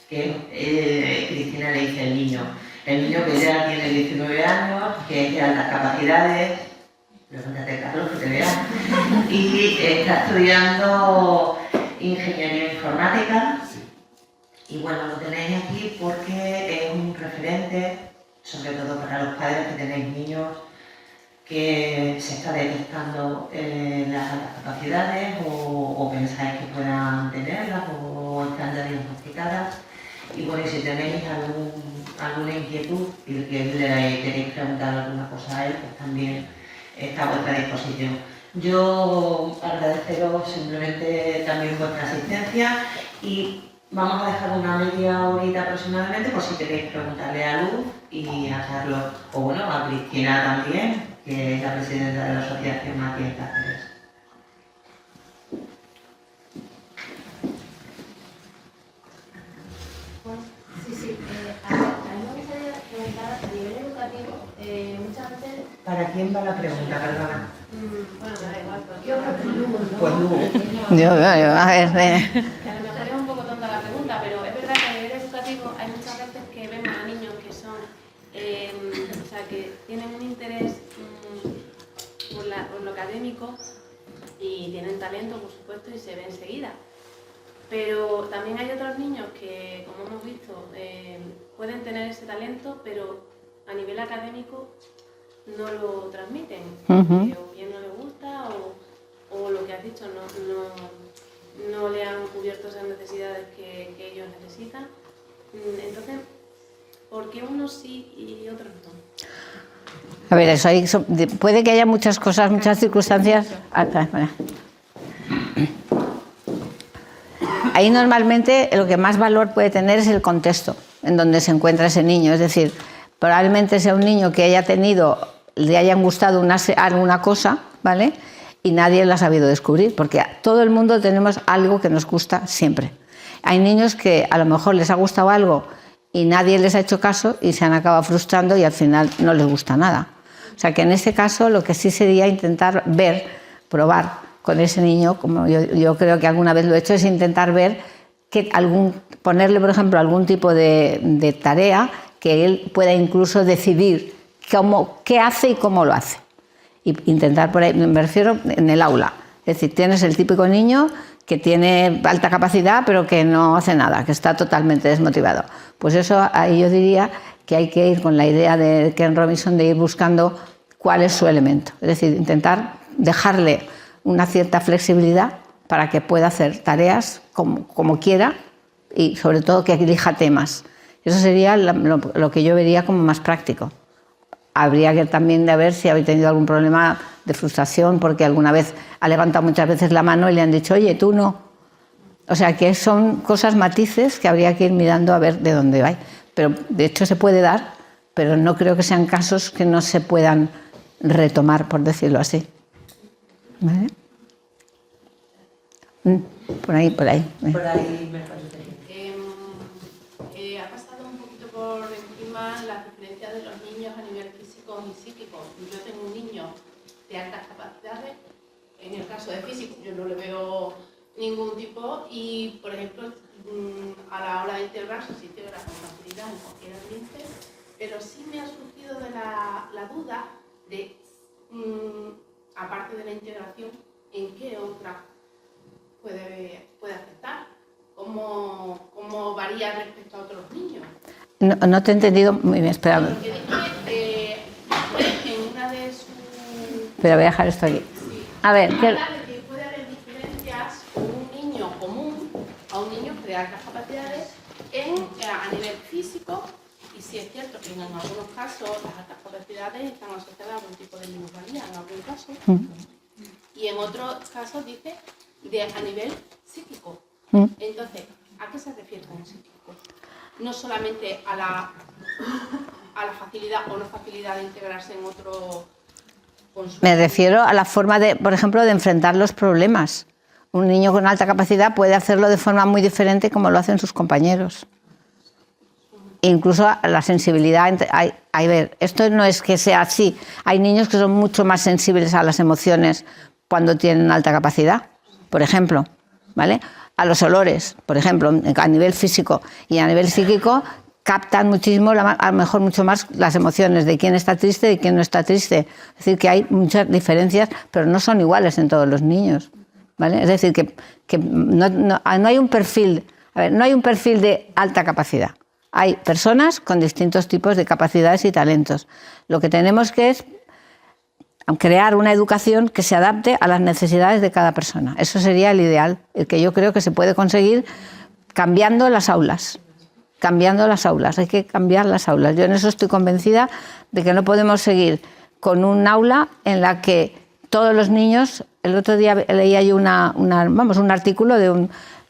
que Cristina le dice el niño que ya tiene 19 años, que es de altas capacidades, pregúntate Carlos que te verá, y está estudiando ingeniería informática. Y bueno, lo tenéis aquí porque es un referente, sobre todo para los padres que tenéis niños que se está detectando las altas capacidades o pensáis que puedan tenerlas o están ya diagnosticadas. Y bueno, y si tenéis alguna inquietud y que le queréis preguntar alguna cosa a él, pues también está a vuestra disposición. Yo agradeceros simplemente también vuestra asistencia y vamos a dejar una media horita aproximadamente por si queréis preguntarle a Luz y a Carlos, o bueno, a Cristina también, que es la presidenta de la asociación aquí en Cáceres.
Sí. A mí me gustaría preguntar a nivel educativo, muchas veces...
¿Para quién va la pregunta, perdona?
Bueno, da igual, cualquier otro Luz, ¿no?
Pues Luz.
A ver,
A lo mejor es un poco tonta la pregunta, pero es verdad que a nivel educativo hay muchas veces que vemos a niños que son, o sea, que tienen un interés por lo académico y tienen talento, por supuesto, y se ve enseguida. Pero también hay otros niños que, como hemos visto, pueden tener ese talento, pero a nivel académico no lo transmiten, porque o bien no les gusta o lo que has dicho, no le han cubierto esas necesidades que ellos necesitan. Entonces, ¿por qué unos sí y otros no?
a ver, puede que haya muchas cosas, muchas circunstancias. Ahí normalmente lo que más valor puede tener es el contexto en donde se encuentra ese niño. Es decir, probablemente sea un niño que le hayan gustado alguna cosa, ¿vale? Y nadie lo ha sabido descubrir, porque todo el mundo tenemos algo que nos gusta siempre. Hay niños que a lo mejor les ha gustado algo y nadie les ha hecho caso y se han acabado frustrando y al final no les gusta nada. O sea que en este caso lo que sí sería intentar probar con ese niño, como yo creo que alguna vez lo he hecho, es intentar ver ponerle, por ejemplo, algún tipo de tarea que él pueda incluso decidir qué hace y cómo lo hace. Y intentar por ahí, me refiero en el aula. Es decir, tienes el típico niño que tiene alta capacidad pero que no hace nada, que está totalmente desmotivado. Pues eso, ahí yo diría que hay que ir con la idea de Ken Robinson de ir buscando cuál es su elemento. Es decir, intentar dejarle una cierta flexibilidad para que pueda hacer tareas como quiera y sobre todo que elija temas. Eso sería lo que yo vería como más práctico. Habría que también de ver si habéis tenido algún problema de frustración porque alguna vez ha levantado muchas veces la mano y le han dicho, oye, tú no. O sea, que son cosas, matices que habría que ir mirando a ver de dónde va. Pero de hecho se puede dar, pero no creo que sean casos que no se puedan retomar, por decirlo así. ¿Vale? Por ahí.
Por ahí me parece.
Ha pasado un poquito por encima las diferencias de los niños a nivel físico y psíquico. Yo tengo un niño de altas capacidades, en el caso de físico yo no le veo ningún tipo y, por ejemplo, a la hora de integrarse se integra con facilidad en cualquier ambiente, pero sí me ha surgido de la duda de, aparte de la integración, ¿en qué otra puede afectar? ¿Cómo varía respecto a otros niños?
No te he entendido muy bien, espera.
Porque dije, en una de sus...
Pero voy a dejar esto aquí.
Sí.
A ver,
Habla de que puede haber diferencias con un niño común a un niño de altas capacidades a nivel físico, y sí es cierto que en algunos casos las altas capacidades están asociadas a algún tipo de minusvalía, en algún caso, y en otros casos dice a nivel psíquico. Entonces, ¿a qué se refiere con psíquico? No solamente a la facilidad o no facilidad de integrarse en otro consumo.
Me refiero a la forma por ejemplo, de enfrentar los problemas. Un niño con alta capacidad puede hacerlo de forma muy diferente como lo hacen sus compañeros. Incluso la sensibilidad. Esto no es que sea así. Hay niños que son mucho más sensibles a las emociones cuando tienen alta capacidad, por ejemplo, ¿vale? A los olores, por ejemplo, a nivel físico y a nivel psíquico, captan muchísimo, a lo mejor mucho más las emociones de quién está triste y quién no está triste. Es decir, que hay muchas diferencias, pero no son iguales en todos los niños, ¿vale? Es decir, que no hay un perfil, no hay un perfil de alta capacidad. Hay personas con distintos tipos de capacidades y talentos. Lo que tenemos que es crear una educación que se adapte a las necesidades de cada persona. Eso sería el ideal, el que yo creo que se puede conseguir cambiando las aulas. Hay que cambiar las aulas. Yo en eso estoy convencida de que no podemos seguir con un aula en la que todos los niños... El otro día leía yo un artículo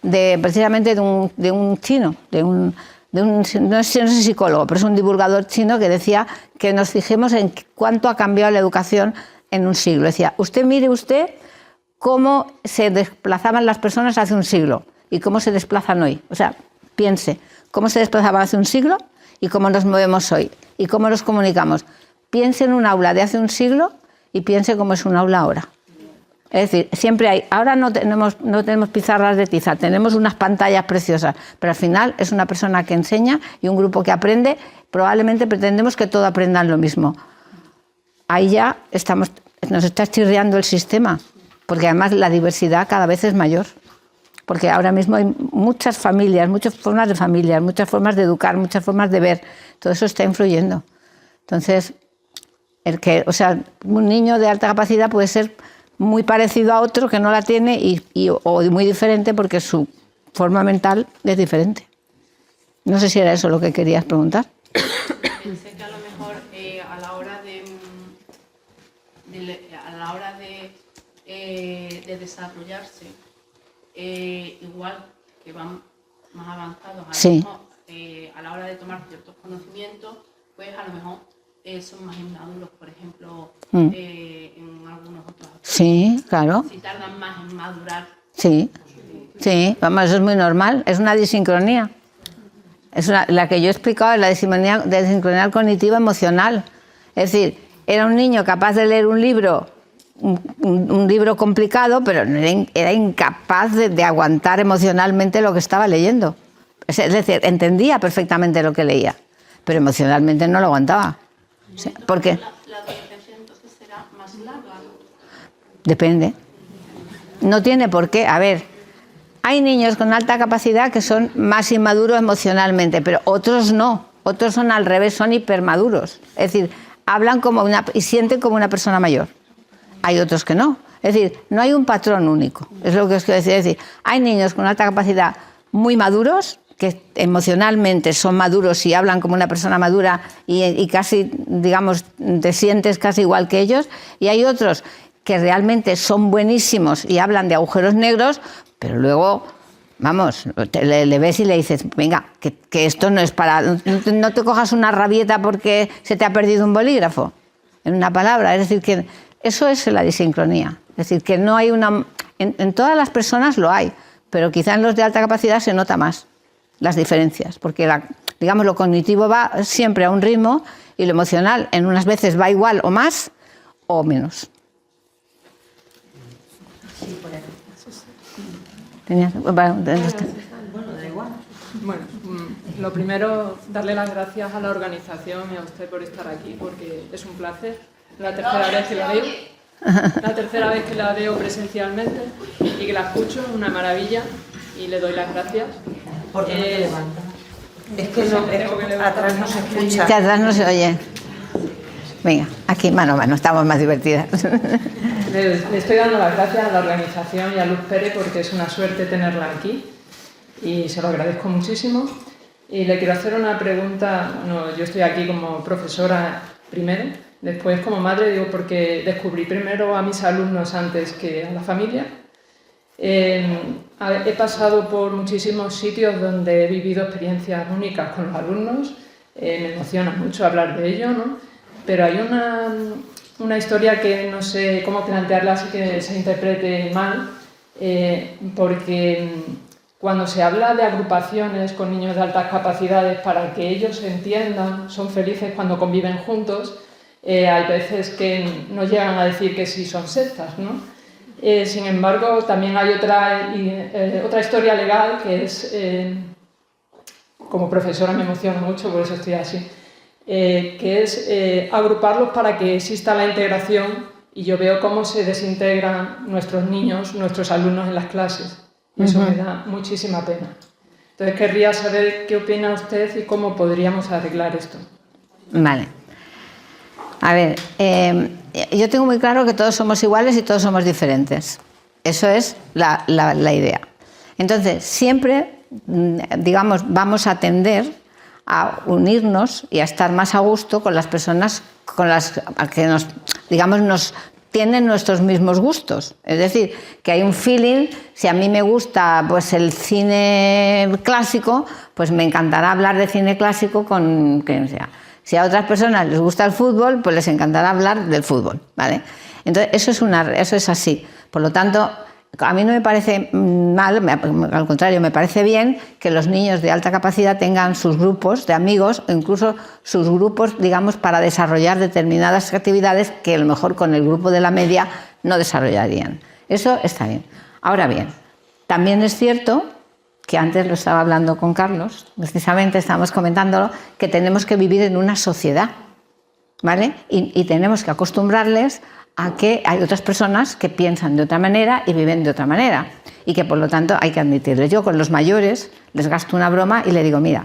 precisamente de un chino, no sé psicólogo, pero es un divulgador chino que decía que nos fijemos en cuánto ha cambiado la educación en un siglo. Decía, mire cómo se desplazaban las personas hace un siglo y cómo se desplazan hoy. O sea, piense cómo se desplazaban hace un siglo y cómo nos movemos hoy y cómo nos comunicamos. Piense en un aula de hace un siglo y piense cómo es un aula ahora. Es decir, siempre hay, ahora no tenemos pizarras de tiza, tenemos unas pantallas preciosas, pero al final es una persona que enseña y un grupo que aprende, probablemente pretendemos que todos aprendan lo mismo. Ahí ya nos está chirriando el sistema, porque además la diversidad cada vez es mayor, porque ahora mismo hay muchas familias, muchas formas de familias, muchas formas de educar, muchas formas de ver, todo eso está influyendo. Entonces, un niño de alta capacidad puede ser muy parecido a otro que no la tiene o muy diferente porque su forma mental es diferente. No sé si era eso lo que querías preguntar.
Pensé que a lo mejor a la hora de desarrollarse, igual que van más avanzados,
Sí.
A la hora de tomar ciertos conocimientos, pues a lo mejor son más inmaduros, por ejemplo, en algunos otros aspectos.
Sí, claro.
Si tardan más en madurar.
Sí, vamos, eso es muy normal, es una disincronía. La que yo he explicado es la disincronía cognitiva emocional. Es decir, era un niño capaz de leer un libro complicado, pero era incapaz de aguantar emocionalmente lo que estaba leyendo. Es decir, entendía perfectamente lo que leía, pero emocionalmente no lo aguantaba. Sí, ¿por qué?
La adolescencia entonces será más larga, ¿no?
Depende. No tiene por qué. A ver, hay niños con alta capacidad que son más inmaduros emocionalmente, pero otros no. Otros son al revés, son hipermaduros. Es decir, hablan y sienten como una persona mayor. Hay otros que no. Es decir, no hay un patrón único. Es lo que os quiero decir. Es decir, hay niños con alta capacidad muy maduros, que emocionalmente son maduros y hablan como una persona madura y casi, digamos, te sientes casi igual que ellos, y hay otros que realmente son buenísimos y hablan de agujeros negros, pero luego, vamos, le ves y le dices, venga, que esto no es para... No te cojas una rabieta porque se te ha perdido un bolígrafo, en una palabra. Es decir, que eso es la disincronía. Es decir, que no hay una... En todas las personas lo hay, pero quizá en los de alta capacidad se nota más las diferencias, porque digamos, lo cognitivo va siempre a un ritmo y lo emocional en unas veces va igual o más o menos.
Bueno, lo primero, darle las gracias a la organización y a usted por estar aquí, porque es un placer. La tercera vez que la veo. La tercera vez que la veo presencialmente y que la escucho, es una maravilla y le doy las gracias.
¿Por qué no te levantas? Es que atrás no se escucha.
Que atrás no se oye. Venga, aquí mano a mano, estamos más divertidas.
Le estoy dando las gracias a la organización y a Luz Pérez porque es una suerte tenerla aquí y se lo agradezco muchísimo. Y le quiero hacer una pregunta. No, yo estoy aquí como profesora primero, después como madre, digo, porque descubrí primero a mis alumnos antes que a la familia. He pasado por muchísimos sitios donde he vivido experiencias únicas con los alumnos, me emociona mucho hablar de ello, ¿no? Pero hay una historia que no sé cómo plantearla así que se interprete mal, porque cuando se habla de agrupaciones con niños de altas capacidades para que ellos se entiendan, son felices cuando conviven juntos, hay veces que nos llegan a decir que sí son sectas, ¿no? Sin embargo, también hay otra historia legal que es, como profesora me emociona mucho, por eso estoy así, que es agruparlos para que exista la integración, y yo veo cómo se desintegran nuestros niños, nuestros alumnos en las clases. Y eso me da muchísima pena. Entonces querría saber qué opina usted y cómo podríamos arreglar esto.
Vale. A ver, yo tengo muy claro que todos somos iguales y todos somos diferentes. Eso es la idea. Entonces, siempre, digamos, vamos a tender a unirnos y a estar más a gusto con las personas con las que nos, digamos, nos tienen nuestros mismos gustos. Es decir, que hay un feeling. Si a mí me gusta pues el cine clásico, pues me encantará hablar de cine clásico con quien sea. Si a otras personas les gusta el fútbol, pues les encantará hablar del fútbol, ¿vale? Entonces, eso es así. Por lo tanto, a mí no me parece mal, al contrario, me parece bien que los niños de alta capacidad tengan sus grupos de amigos, o incluso sus grupos, digamos, para desarrollar determinadas actividades que a lo mejor con el grupo de la media no desarrollarían. Eso está bien. Ahora bien, también es cierto que antes lo estaba hablando con Carlos, precisamente estábamos comentándolo, que tenemos que vivir en una sociedad, ¿vale? Y tenemos que acostumbrarles a que hay otras personas que piensan de otra manera y viven de otra manera, y que por lo tanto hay que admitirles. Yo con los mayores les gasto una broma y le digo, mira,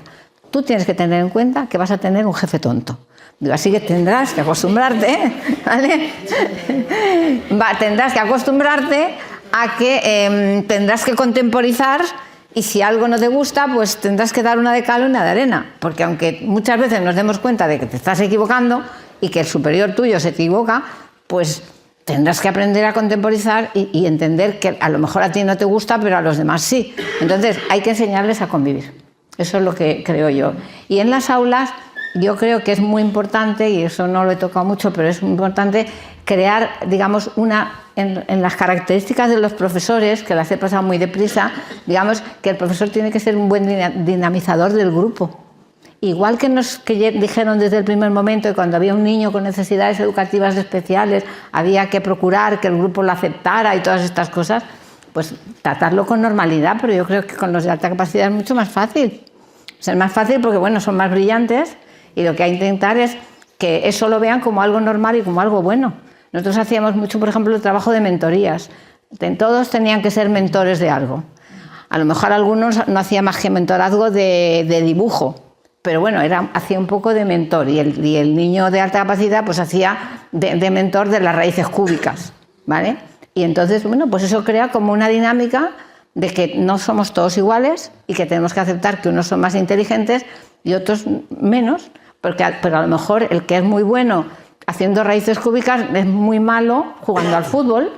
tú tienes que tener en cuenta que vas a tener un jefe tonto. Digo, así que tendrás que acostumbrarte, ¿vale? Tendrás que acostumbrarte a que tendrás que contemporizar, y si algo no te gusta, pues tendrás que dar una de cal y una de arena, porque aunque muchas veces nos demos cuenta de que te estás equivocando y que el superior tuyo se equivoca, pues tendrás que aprender a contemporizar y entender que a lo mejor a ti no te gusta, pero a los demás sí. Entonces hay que enseñarles a convivir. Eso es lo que creo yo. Y en las aulas yo creo que es muy importante, y eso no lo he tocado mucho, pero es muy importante crear, digamos, en las características de los profesores, que las he pasado muy deprisa, digamos que el profesor tiene que ser un buen dinamizador del grupo. Igual que nos dijeron desde el primer momento que cuando había un niño con necesidades educativas especiales había que procurar que el grupo lo aceptara y todas estas cosas, pues tratarlo con normalidad, pero yo creo que con los de alta capacidad es mucho más fácil. O sea, es más fácil porque, bueno, son más brillantes, y lo que hay que intentar es que eso lo vean como algo normal y como algo bueno. Nosotros hacíamos mucho, por ejemplo, el trabajo de mentorías. Todos tenían que ser mentores de algo. A lo mejor algunos no hacían más que mentorazgo de dibujo, pero bueno, hacía un poco de mentor, y el niño de alta capacidad pues hacía de mentor de las raíces cúbicas, ¿vale? Y entonces, bueno, pues eso crea como una dinámica de que no somos todos iguales y que tenemos que aceptar que unos son más inteligentes y otros menos, pero a lo mejor el que es muy bueno haciendo raíces cúbicas es muy malo jugando al fútbol,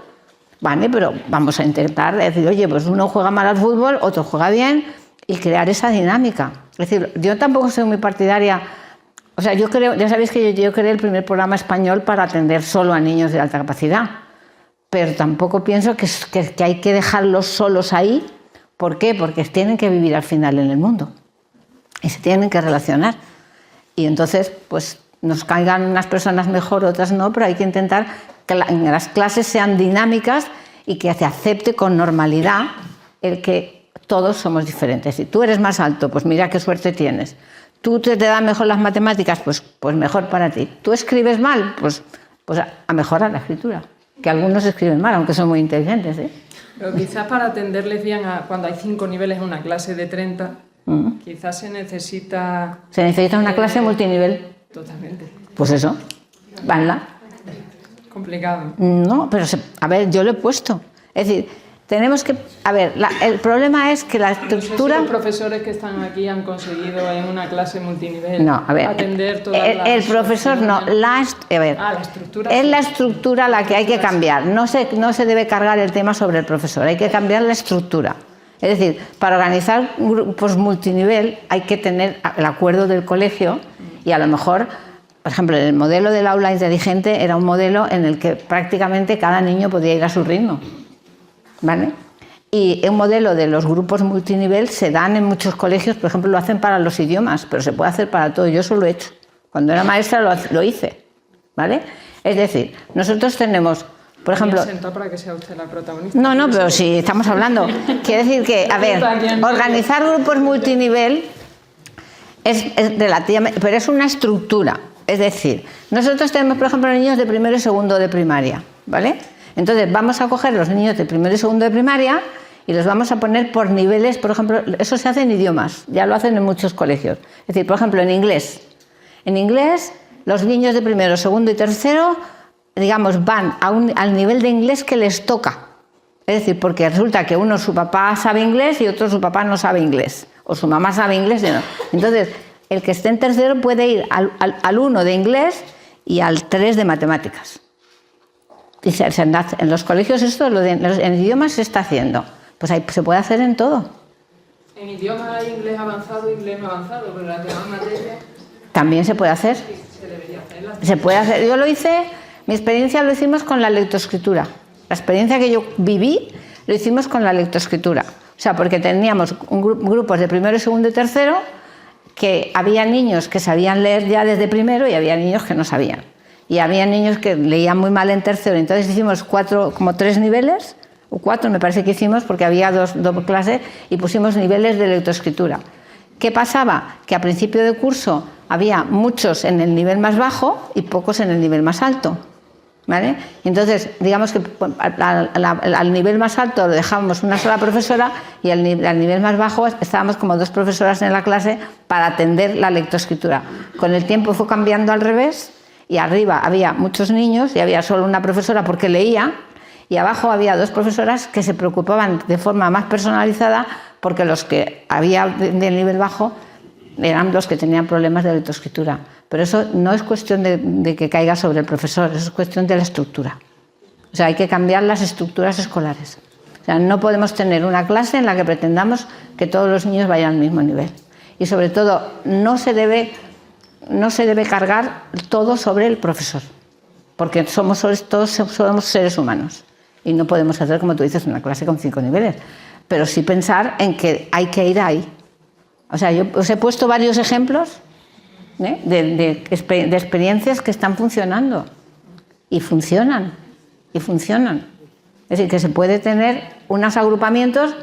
¿vale? Pero vamos a intentar decir, oye, pues uno juega mal al fútbol, otro juega bien, y crear esa dinámica. Es decir, yo tampoco soy muy partidaria, o sea, yo creo, ya sabéis que yo creé el primer programa español para atender solo a niños de alta capacidad, pero tampoco pienso que hay que dejarlos solos ahí. ¿Por qué? Porque tienen que vivir al final en el mundo y se tienen que relacionar, y entonces pues nos caigan unas personas mejor, otras no, pero hay que intentar que las clases sean dinámicas y que se acepte con normalidad el que todos somos diferentes. Si tú eres más alto, pues mira qué suerte tienes. Tú te dan mejor las matemáticas, pues mejor para ti. Tú escribes mal, pues a mejorar la escritura. Que algunos escriben mal, aunque son muy inteligentes, ¿eh?
Pero quizás para atenderles bien cuando hay 5 niveles en una clase de 30, quizás se necesita...
Se necesita una clase multinivel.
Totalmente.
Pues eso, vanla.
Complicado.
No, pero a ver, yo lo he puesto. Es decir, tenemos que... A ver, el problema es que la estructura...
No sé si los profesores que están aquí han conseguido en una clase multinivel atender todas
el profesor no, la
estructura
es la estructura la que hay que cambiar. No se debe cargar el tema sobre el profesor, hay que cambiar la estructura. Es decir, para organizar grupos multinivel hay que tener el acuerdo del colegio, y a lo mejor, por ejemplo, el modelo del aula inteligente era un modelo en el que prácticamente cada niño podía ir a su ritmo, ¿vale? Y un modelo de los grupos multinivel se dan en muchos colegios, por ejemplo, lo hacen para los idiomas, pero se puede hacer para todo. Yo eso lo he hecho. Cuando era maestra lo hice, ¿vale? Es decir, nosotros tenemos Por ejemplo,
sentado para que sea usted la protagonista.
no, pero si estamos hablando. Quiere decir que, a ver, organizar grupos multinivel es relativamente, pero es una estructura. Es decir, nosotros tenemos, por ejemplo, niños de primero y segundo de primaria, ¿vale? Entonces vamos a coger los niños de primero y segundo de primaria y los vamos a poner por niveles. Por ejemplo, eso se hace en idiomas, ya lo hacen en muchos colegios. Es decir, por ejemplo, en inglés. En inglés, los niños de primero, segundo y tercero, digamos, van al nivel de inglés que les toca. Es decir, porque resulta que uno, su papá sabe inglés y otro, su papá no sabe inglés. O su mamá sabe inglés y no. Entonces, el que esté en tercero puede ir al 1 de inglés y al 3 de matemáticas. Y en los colegios esto, en idiomas se está haciendo. Pues ahí se puede hacer en todo.
En idioma hay inglés avanzado e inglés no avanzado, pero las demás materias...
También se puede hacer.
Se debería hacer.
Se puede hacer. Yo lo hice, mi experiencia lo hicimos con la lectoescritura. La experiencia que yo viví lo hicimos con la lectoescritura. O sea, porque teníamos grupos de primero, segundo y tercero, que había niños que sabían leer ya desde primero y había niños que no sabían. Y había niños que leían muy mal en tercero. Entonces hicimos como 3 niveles, o 4 me parece que hicimos, porque había dos clases, y pusimos niveles de lectoescritura. ¿Qué pasaba? Que a principio de curso había muchos en el nivel más bajo y pocos en el nivel más alto. ¿Vale? Entonces, digamos que al nivel más alto lo dejábamos una sola profesora y al nivel más bajo estábamos como 2 profesoras en la clase para atender la lectoescritura. Con el tiempo fue cambiando al revés y arriba había muchos niños y había solo una profesora porque leía, y abajo había 2 profesoras que se preocupaban de forma más personalizada porque los que había del nivel bajo eran los que tenían problemas de lectoescritura. Pero eso no es cuestión de que caiga sobre el profesor, eso es cuestión de la estructura. O sea, hay que cambiar las estructuras escolares. O sea, no podemos tener una clase en la que pretendamos que todos los niños vayan al mismo nivel. Y sobre todo, no se debe cargar todo sobre el profesor, porque todos somos seres humanos y no podemos hacer, como tú dices, una clase con 5 niveles, pero sí pensar en que hay que ir ahí. O sea, yo os he puesto varios ejemplos de experiencias que están funcionando y funcionan. Es decir, que se puede tener unos agrupamientos.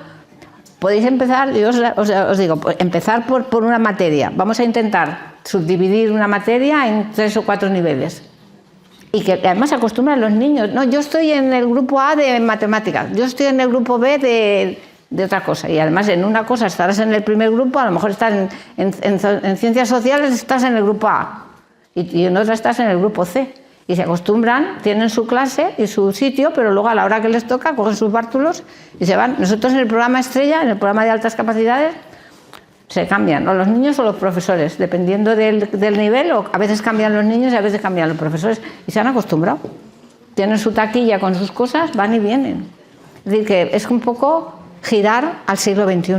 Podéis empezar, yo os digo, empezar por una materia. Vamos a intentar subdividir una materia en 3 o 4 niveles. Y que además se acostumbran los niños. No, yo estoy en el grupo A de matemáticas, yo estoy en el grupo B de otra cosa. Y además en una cosa estarás en el primer grupo, a lo mejor estás en ciencias sociales, estás en el grupo A. Y en otra estás en el grupo C. Y se acostumbran, tienen su clase y su sitio, pero luego a la hora que les toca cogen sus bártulos y se van. Nosotros en el programa Estrella, en el programa de altas capacidades, se cambian, o los niños o los profesores, dependiendo del nivel, o a veces cambian los niños y a veces cambian los profesores, y se han acostumbrado. Tienen su taquilla con sus cosas, van y vienen. Es decir, que es un poco girar al siglo XXI.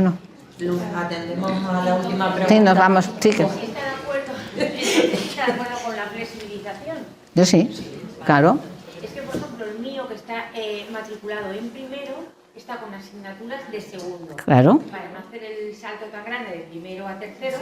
Luz, atendemos a la última pregunta.
Sí, nos vamos, sí que...
¿Está de acuerdo con la flexibilización?
Yo sí, claro.
Es que, por ejemplo, el mío que está matriculado en primero está con asignaturas de segundo.
Claro.
Para no hacer el salto tan grande de primero a tercero.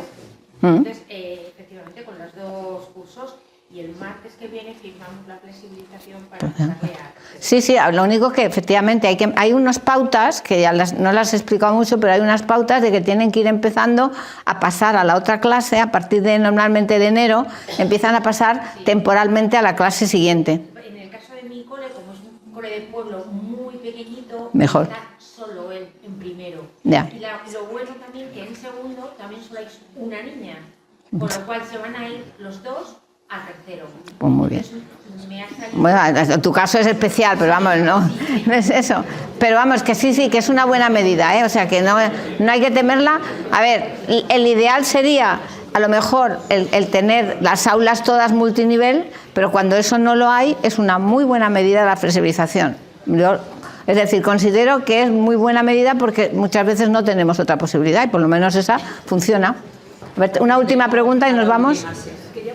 Entonces, efectivamente, con los 2 cursos, y el martes que viene firmamos la flexibilización para pasarle a...
Sí, lo único que efectivamente hay unas pautas, que ya no las he explicado mucho, pero hay unas pautas de que tienen que ir empezando a pasar a la otra clase, a partir de normalmente de enero, empiezan a pasar temporalmente a la clase siguiente.
En el caso de mi cole, como es un cole de pueblo muy pequeñito,
mejor.
Está solo él en primero.
Ya.
Y lo bueno también que en segundo también solo hay una niña, con lo cual se van a ir los 2 a tercero.
Pues muy bien.
Me ha salido...
Bueno, tu caso es especial, pero vamos, no es eso. Pero vamos, que sí, que es una buena medida, ¿eh? O sea, que no hay que temerla. A ver, el ideal sería, a lo mejor, el tener las aulas todas multinivel, pero cuando eso no lo hay, es una muy buena medida la flexibilización. Es decir, considero que es muy buena medida porque muchas veces no tenemos otra posibilidad y por lo menos esa funciona. Una última pregunta y nos vamos.
Quería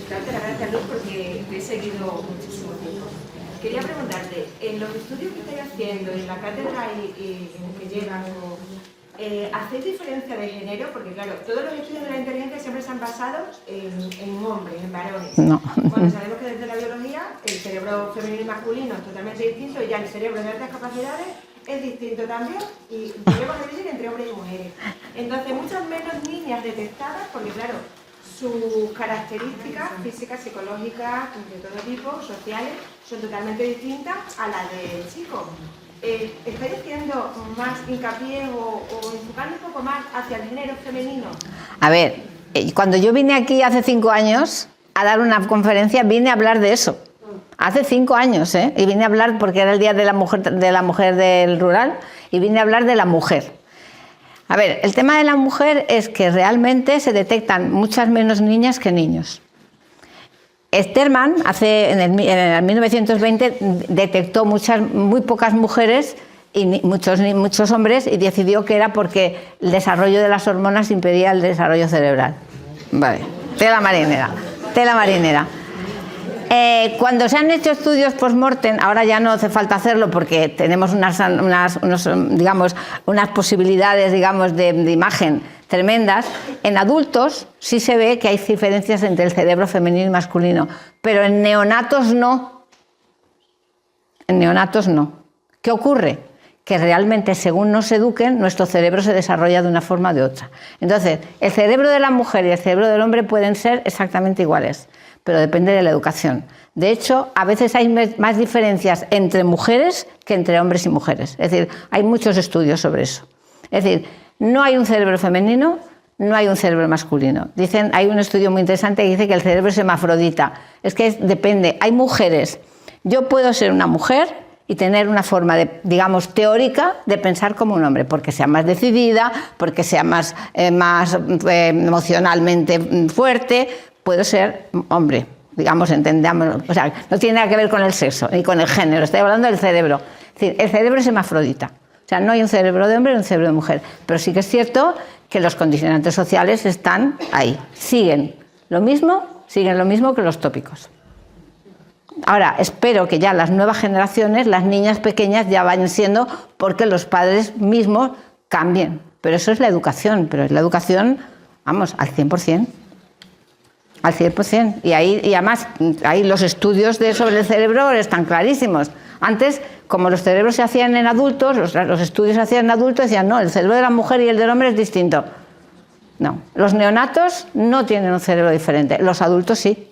darte las gracias, Luz, porque te he seguido muchísimo tiempo. Quería preguntarte, en los estudios que estáis haciendo, en la cátedra y en que llevan, ¿hacéis diferencia de género? Porque claro, todos los estudios de la inteligencia siempre se han basado en hombres, en varones.
No.
Bueno, sabemos que desde la biología el cerebro cerebro femenino y masculino es totalmente distinto y ya el cerebro de altas capacidades es distinto también y podemos decir entre hombres y mujeres. Entonces, muchas menos niñas detectadas, porque claro, sus características físicas, psicológicas, de todo tipo, sociales, son totalmente distintas a las del chico. ¿Estáis haciendo más hincapié o enfocando un poco más hacia el género femenino?
A ver, cuando yo vine aquí hace 5 años a dar una conferencia, vine a hablar de eso. Hace 5 años, y vine a hablar porque era el Día de la Mujer del Rural, y vine a hablar de la mujer. A ver, el tema de la mujer es que realmente se detectan muchas menos niñas que niños. Sterman, en el 1920, detectó muy pocas mujeres y muchos hombres y decidió que era porque el desarrollo de las hormonas impedía el desarrollo cerebral. Vale, tela marinera, tela marinera. Cuando se han hecho estudios post-mortem, ahora ya no hace falta hacerlo porque tenemos unas posibilidades, de imagen tremendas. En adultos sí se ve que hay diferencias entre el cerebro femenino y masculino, pero en neonatos no. En neonatos no. ¿Qué ocurre? Que realmente, según nos eduquen, nuestro cerebro se desarrolla de una forma o de otra. Entonces, el cerebro de la mujer y el cerebro del hombre pueden ser exactamente iguales, pero depende de la educación. De hecho, a veces hay más diferencias entre mujeres que entre hombres y mujeres. Es decir, hay muchos estudios sobre eso. Es decir, no hay un cerebro femenino, no hay un cerebro masculino. Hay un estudio muy interesante que dice que el cerebro es hermafrodita. Es que depende. Hay mujeres. Yo puedo ser una mujer y tener una forma, teórica de pensar como un hombre, porque sea más decidida, porque sea más emocionalmente fuerte. Puedo ser hombre, entendámoslo. O sea, no tiene nada que ver con el sexo ni con el género, estoy hablando del cerebro. Es decir, el cerebro es hermafrodita. O sea, no hay un cerebro de hombre y un cerebro de mujer. Pero sí que es cierto que los condicionantes sociales están ahí. Siguen lo mismo que los tópicos. Ahora, espero que ya las nuevas generaciones, las niñas pequeñas, ya vayan siendo porque los padres mismos cambien. Pero eso es la educación, al 100%. Al 100%. Y además, ahí los estudios sobre el cerebro están clarísimos. Antes, como los cerebros se hacían en adultos, los estudios se hacían en adultos, decían, no, el cerebro de la mujer y el del hombre es distinto. No, los neonatos no tienen un cerebro diferente, los adultos sí.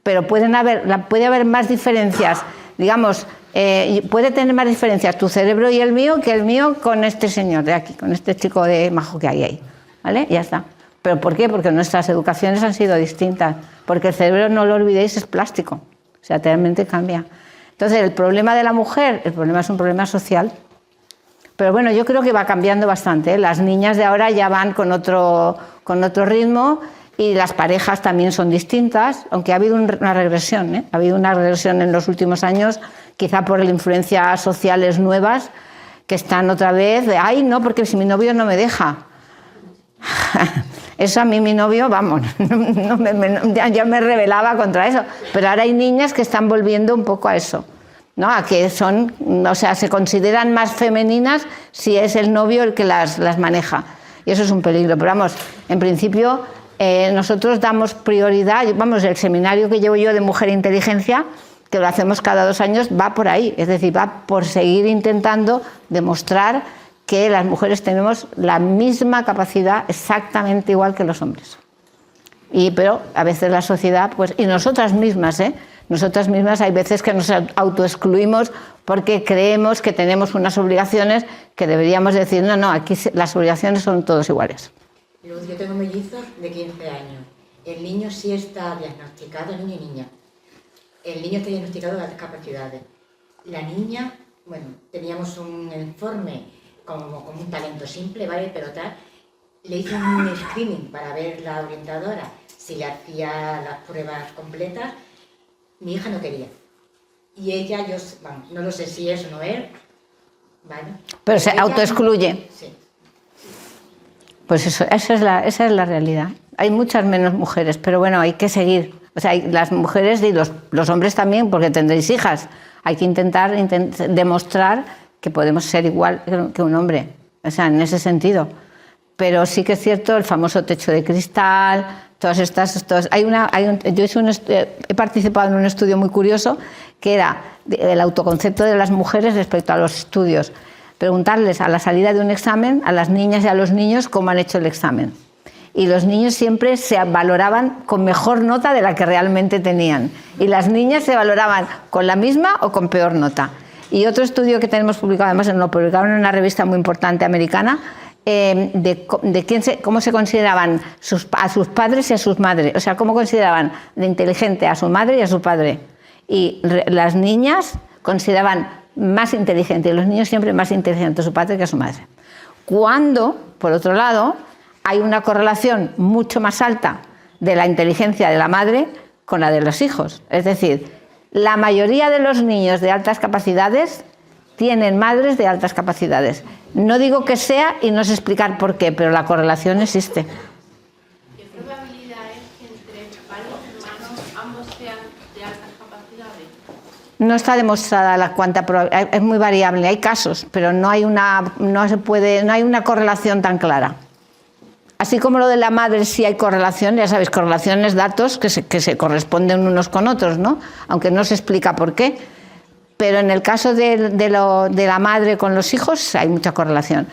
Pero puede haber más diferencias, puede tener más diferencias tu cerebro y el mío que el mío con este señor de aquí, con este chico de majo que hay ahí. ¿Vale? Ya está. ¿Pero por qué? Porque nuestras educaciones han sido distintas. Porque el cerebro, no lo olvidéis, es plástico. O sea, realmente cambia. Entonces, el problema de la mujer, el problema es un problema social. Pero bueno, yo creo que va cambiando bastante. Las niñas de ahora ya van con otro ritmo y las parejas también son distintas, aunque ha habido una regresión. Ha habido una regresión en los últimos años, quizá por las influencias sociales nuevas, que están otra vez de, ay, no, porque si mi novio no me deja. Eso a mí mi novio, ya me rebelaba contra eso. Pero ahora hay niñas que están volviendo un poco a eso, ¿no? A que se consideran más femeninas si es el novio el que las maneja. Y eso es un peligro. Pero en principio nosotros damos prioridad, el seminario que llevo yo de Mujer e Inteligencia, que lo hacemos cada 2 años, va por ahí. Es decir, va por seguir intentando demostrar que las mujeres tenemos la misma capacidad exactamente igual que los hombres. Pero a veces la sociedad, y nosotras mismas hay veces que nos autoexcluimos porque creemos que tenemos unas obligaciones que deberíamos decir, no, aquí las obligaciones son todos iguales.
Luz, yo tengo mellizos de 15 años. El niño sí está diagnosticado, niño y niña. El niño está diagnosticado de altas capacidades. La niña, teníamos un informe como un talento simple, ¿vale? Pero le hice un screening para ver la orientadora si le hacía las pruebas completas. Mi hija no quería. Y ella, no lo sé si es o no es, ¿vale?
Pero se autoexcluye.
Sí.
Pues esa es la realidad. Hay muchas menos mujeres, pero hay que seguir. O sea, las mujeres y los hombres también, porque tendréis hijas. Hay que intentar demostrar que podemos ser igual que un hombre, en ese sentido. Pero sí que es cierto el famoso techo de cristal, He participado en un estudio muy curioso que era el autoconcepto de las mujeres respecto a los estudios. Preguntarles a la salida de un examen a las niñas y a los niños cómo han hecho el examen. Y los niños siempre se valoraban con mejor nota de la que realmente tenían. Y las niñas se valoraban con la misma o con peor nota. Y otro estudio que tenemos publicado, además lo publicaron en una revista muy importante americana, cómo se consideraban a sus padres y a sus madres. O sea, cómo consideraban de inteligente a su madre y a su padre. Y las niñas consideraban más inteligente y los niños siempre más inteligente a su padre que a su madre. Cuando, por otro lado, hay una correlación mucho más alta de la inteligencia de la madre con la de los hijos. Es decir, la mayoría de los niños de altas capacidades tienen madres de altas capacidades. No digo que sea y no sé explicar por qué, pero la correlación existe.
¿Qué probabilidad es que entre varios hermanos ambos sean de altas capacidades?
No está demostrada cuánta probabilidad, es muy variable, hay casos, pero no hay una correlación tan clara. Así como lo de la madre sí hay correlación, ya sabéis, correlaciones, datos que se corresponden unos con otros, ¿no? Aunque no se explica por qué. Pero en el caso de la madre con los hijos hay mucha correlación.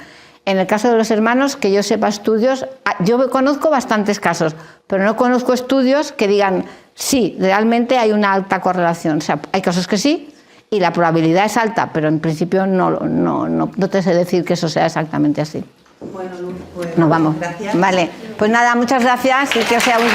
En el caso de los hermanos, que yo sepa estudios, yo conozco bastantes casos, pero no conozco estudios que digan, sí, realmente hay una alta correlación. O sea, hay casos que sí y la probabilidad es alta, pero en principio no te sé decir que eso sea exactamente así.
Bueno, Luz, pues
Nos vamos.
gracias.
Vale, pues nada, muchas gracias y que os sea útil.